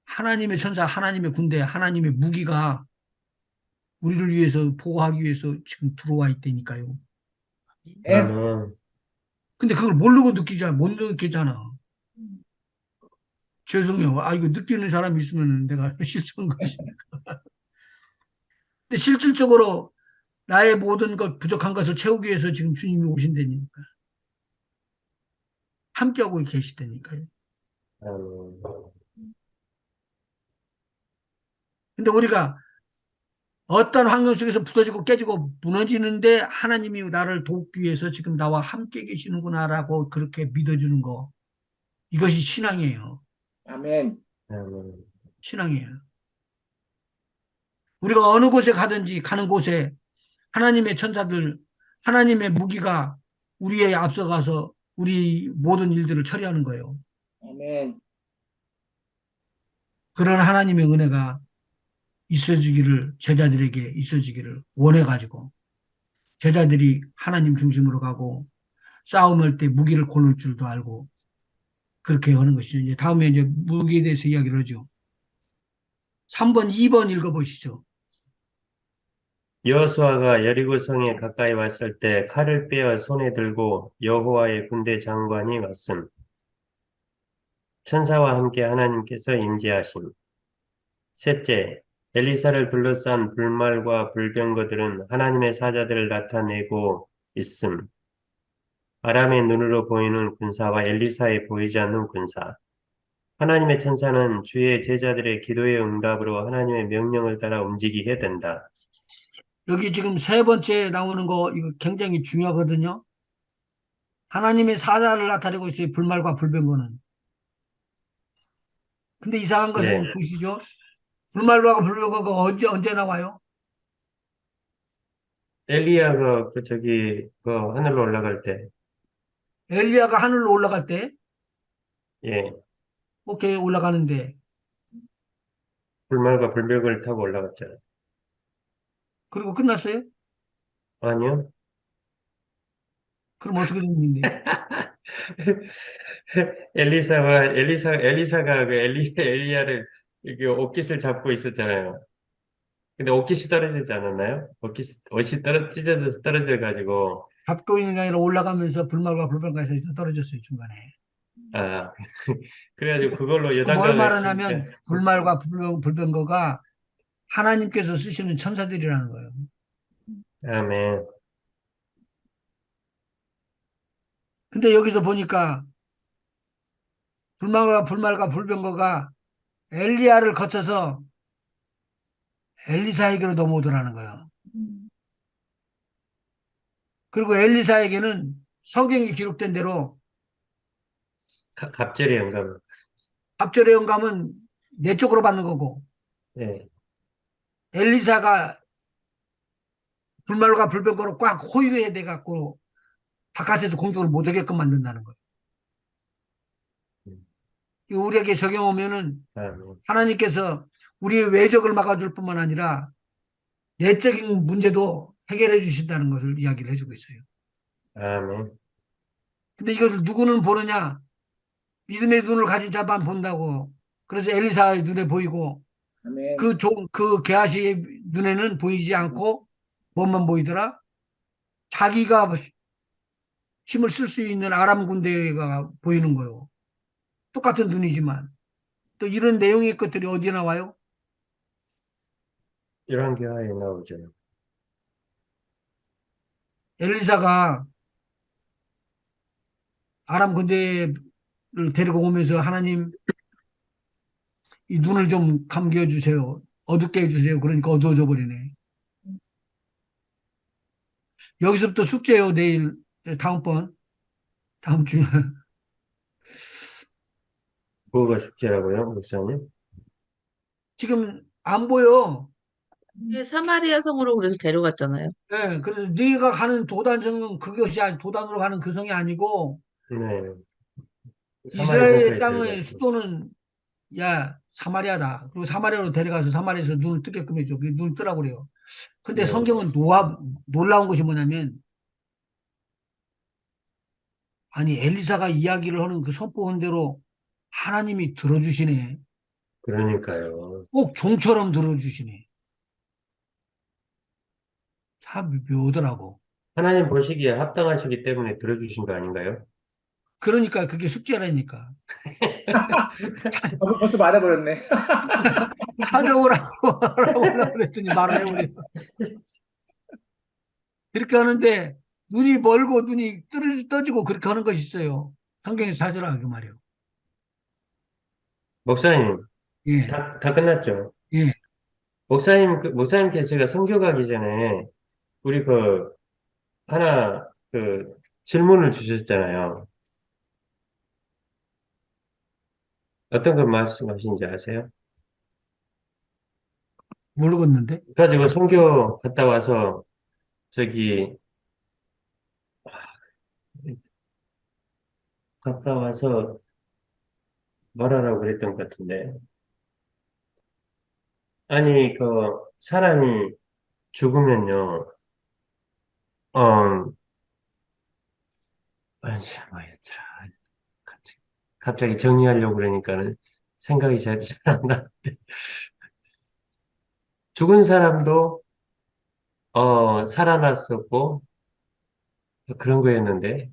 하나님의 천사, 하나님의 군대, 하나님의 무기가 우리를 위해서 보호하기 위해서 지금 들어와 있다니까요. 예, 아멘. 근데 그걸 모르고 못 느끼잖아. 죄송해요. 이거 느끼는 사람이 있으면 내가 실수한 것이. 근데 실질적으로 나의 모든 것, 부족한 것을 채우기 위해서 지금 주님이 오신다니까. 함께하고 계시다니까요. 아멘. 근데 우리가 어떤 환경 속에서 부서지고 깨지고 무너지는데 하나님이 나를 돕기 위해서 지금 나와 함께 계시는구나라고 그렇게 믿어주는 거. 이것이 신앙이에요. 아멘. 아멘. 신앙이에요. 우리가 어느 곳에 가든지 가는 곳에 하나님의 천사들, 하나님의 무기가 우리에 앞서가서 우리 모든 일들을 처리하는 거예요. 아멘. 그런 하나님의 은혜가 제자들에게 있어주기를 원해가지고, 제자들이 하나님 중심으로 가고, 싸움할 때 무기를 고를 줄도 알고, 그렇게 하는 것이죠. 이제 다음에 이제 무기에 대해서 이야기를 하죠. 3번, 2번 읽어보시죠. 여호수아가 여리고 성에 가까이 왔을 때 칼을 빼어 손에 들고 여호와의 군대 장관이 왔음. 천사와 함께 하나님께서 임재하심. 셋째, 엘리사를 둘러싼 불말과 불병거들은 하나님의 사자들을 나타내고 있음. 아람의 눈으로 보이는 군사와 엘리사에 보이지 않는 군사. 하나님의 천사는 주의 제자들의 기도의 응답으로 하나님의 명령을 따라 움직이게 된다. 여기 지금 세 번째 나오는 거, 이거 굉장히 중요하거든요. 하나님의 사자를 나타내고 있어요. 불말과 불병거는. 근데 이상한 네, 것은 보시죠. 불말과 불병거가 언제 나와요? 엘리야가 하늘로 올라갈 때, 엘리야가 하늘로 올라갈 때, 예, 오케이, 올라가는데, 불말과 불병을 타고 올라갔잖아요. 그리고 끝났어요? 아니요? 그럼 어떻게 된 일인데? 엘리사가 엘리야를 이게 옷깃을 잡고 있었잖아요. 근데 옷깃이 떨어지지 않았나요? 옷이 찢어져서 떨어져가지고, 잡고 있는 게 아니라 올라가면서 불말과 불병거에서 떨어졌어요, 중간에. 아, 그래가지고 그걸로 뭘 요단강을 치니까, 말하냐면, 불말과 불병거가 하나님께서 쓰시는 천사들이라는 거예요. 아멘. 근데 여기서 보니까, 불말과 불병거가 엘리야를 거쳐서 엘리사에게로 넘어오더라는 거예요. 그리고 엘리사에게는 성경이 기록된 대로 갑절의 영감. 갑절의 영감은 내 쪽으로 받는 거고, 예, 엘리사가 불말과 불병거로 꽉 호유해 돼 갖고 바깥에서 공격을 못 하게끔 만든다는 거예요. 이거 우리에게 적용하면은 아멘. 하나님께서 우리의 외적을 막아줄 뿐만 아니라 내적인 문제도 해결해 주신다는 것을 이야기를 해주고 있어요. 아멘. 근데 이것을 누구는 보느냐? 믿음의 눈을 가진 자만 본다고. 그래서 엘리사의 눈에 보이고 아멘. 그 게하시의 눈에는 보이지 않고 뭐만 보이더라? 자기가 힘을 쓸 수 있는 아람 군대가 보이는 거예요. 똑같은 눈이지만. 또 이런 내용의 것들이 어디에 나와요? 열왕기하에 나오죠. 엘리사가 아람 군대를 데리고 오면서 하나님 이 눈을 좀 감겨 주세요. 어둡게 해주세요. 그러니까 어두워져 버리네. 여기서부터 숙제요. 내일 다음 주에 뭐가 숙제라고요, 목사님? 지금 안 보여. 사마리아 성으로 그래서 데려갔잖아요. 예, 그래서 네가 가는 도단성은 그것이 도단으로 가는 그 성이 아니고 네. 사마리 이스라엘 성까지 땅의 데려갔죠. 수도는 야 사마리아다. 그리고 사마리아로 데려가서 사마리아에서 눈을 뜨게끔 해줘. 눈을 뜨라고 그래요. 근데 네. 성경은 놀라운 것이 뭐냐면 아니 엘리사가 이야기를 하는 그 선포한 대로 하나님이 들어주시네. 그러니까요. 꼭 종처럼 들어주시네. 참 묘하더라고. 하나님 보시기에 합당하시기 때문에 들어주신 거 아닌가요? 그러니까 그게 숙제라니까. 벌써 말해버렸네. 찾아오라고 하려고 그랬더니 말을 해버려. 그렇게 하는데 눈이 멀고 눈이 떠지고 그렇게 하는 것이 있어요. 성경에서 찾으라 그 말이에요. 목사님, 예, 다 끝났죠? 예. 목사님께서 제가 선교 가기 전에 우리 하나, 질문을 주셨잖아요. 어떤 거 말씀하신지 아세요? 모르겠는데. 가지고 선교 갔다 와서 저기 갔다 와서 말하라고 그랬던 것 같은데 아니, 사람이 죽으면요, 어, 아니, 뭐였더라. 갑자기 정리하려고 그러니까는 생각이 잘 안 나. 죽은 사람도, 살아났었고, 그런 거였는데,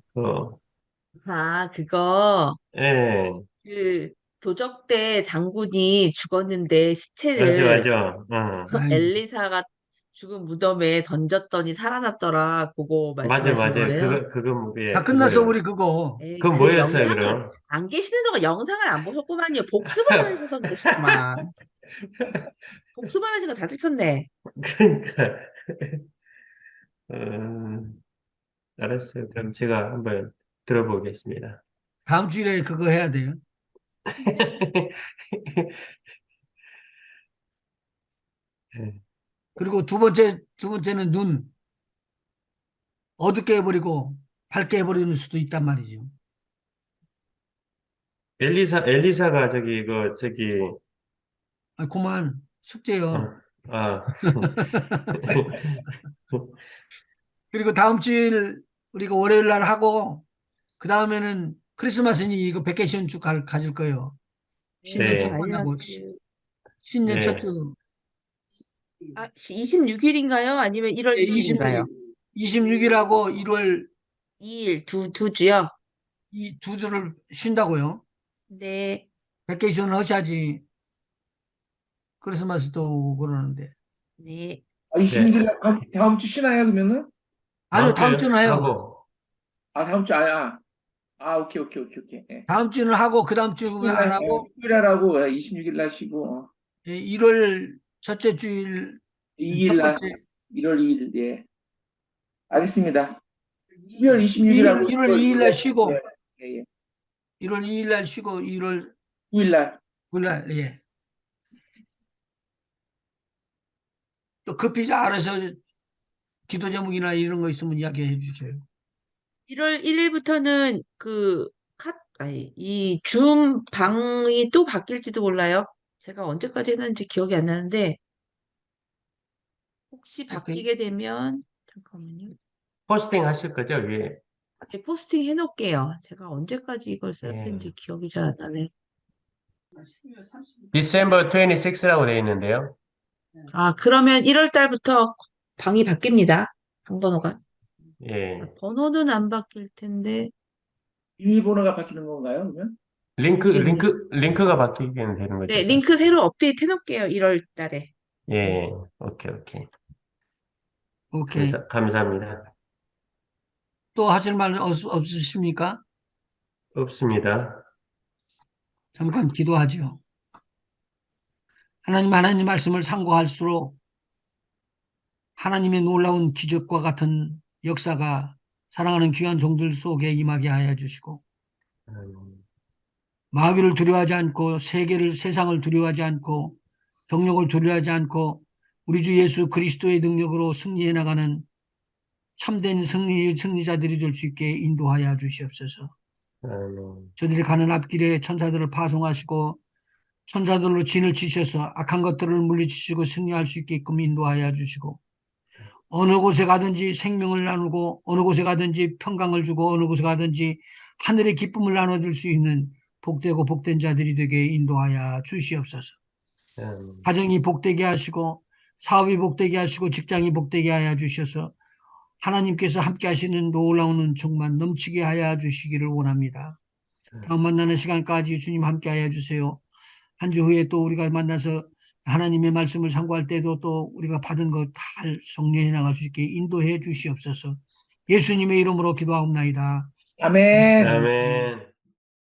아, 그거, 예, 그, 도적대 장군이 죽었는데 맞아, 시체를 맞아. 아이고. 엘리사가 죽은 무덤에 던졌더니 살아났더라. 그거 맞아, 말씀하신 맞아. 거예요? 다 예, 끝났어, 그거요. 우리 그거. 에이, 그건 그 뭐였어요, 영상을, 그럼? 안 계시는 동안 영상을 안 보셨구만요. 복습을 하셔서 그러셨구만. 복습을 하시고 다 들켰네. 그러니까, 음, 알았어요. 그럼 제가 한번 들어보겠습니다. 다음 주일에 그거 해야 돼요. 그리고 두 번째는 눈. 어둡게 해버리고 밝게 해버리는 수도 있단 말이죠. 엘리사가 아, 그만 숙제요. 어, 아, 그리고 다음 주일 우리가 월요일 날 하고 그 다음에는 크리스마스니 이거 베케이션 쭉 가질 거예요. 신년 첫 네, 번하고 다이어트. 신년 첫 네. 주. 아, 26일인가요? 아니면 1월 네, 1일인가요? 26일하고 1월 2일, 두 주요? 이 두 주를 쉰다고요. 네, 베케이션 하셔야지 크리스마스도 그러는데. 네. 26일 네. 날 다음 주 쉬나요, 그러면은? 아니요, 다음 다음 주에 주는 해요. 하고, 다음 주, 오케이, 오케이, 오케이, 오케이. 예. 다음 주는 하고 그 다음 주 19일 안 날, 하고 19일 날 하고, 26일 날 쉬고, 1월 첫째 주일 2일 첫 날, 번째 1월 2일, 예. 알겠습니다. 12월 26일하고 1월 1월 2일 2일 날 날, 쉬고 예, 예. 1월 2일 날 쉬고 1월 9일 날. 9일 날 예. 또 급히 알아서 기도 제목이나 이런 거 있으면 이야기해 주세요. 1월 1일부터는 이 줌 방이 또 바뀔지도 몰라요. 제가 언제까지 했는지 기억이 안 나는데, 혹시 오케이. 바뀌게 되면, 잠깐만요. 포스팅 하실 거죠, 위에? 네, 포스팅 해놓을게요. 제가 언제까지 이걸 예. 셀프인지 기억이 잘 안 나네. 12월 30일. December 26라고 되어 있는데요. 아, 그러면 1월 달부터 방이 바뀝니다. 방 번호가. 예. 번호는 안 바뀔 텐데, 비밀번호가 바뀌는 건가요, 그러면? 모르겠네요. 링크가 바뀌게 되는 거죠, 네, 사실. 링크 새로 업데이트 해놓을게요. 1월 달에. 네. 예. 오케이. 오케이. 감사합니다. 또 하실 말 없으십니까? 없습니다. 잠깐 기도하죠. 하나님 말씀을 상고할수록 하나님의 놀라운 기적과 같은 역사가 사랑하는 귀한 종들 속에 임하게 하여 주시고 음, 마귀를 두려워하지 않고 세상을 두려워하지 않고 경력을 두려워하지 않고 우리 주 예수 그리스도의 능력으로 승리해 나가는 참된 승리자들이 될 수 있게 인도하여 주시옵소서. 저들이 가는 앞길에 천사들을 파송하시고 천사들로 진을 치셔서 악한 것들을 물리치시고 승리할 수 있게끔 인도하여 주시고 어느 곳에 가든지 생명을 나누고 어느 곳에 가든지 평강을 주고 어느 곳에 가든지 하늘의 기쁨을 나눠줄 수 있는 복되고 복된 자들이 되게 인도하여 주시옵소서. 가정이 복되게 하시고 사업이 복되게 하시고 직장이 복되게 하여 주셔서 하나님께서 함께 하시는 놀라운 은총만 넘치게 하여 주시기를 원합니다. 다음 만나는 시간까지 주님 함께 하여 주세요. 한 주 후에 또 우리가 만나서 하나님의 말씀을 상고할 때도 또 우리가 받은 것 잘 정리해 나갈 수 있게 인도해 주시옵소서. 예수님의 이름으로 기도하옵나이다. 아멘. 아멘.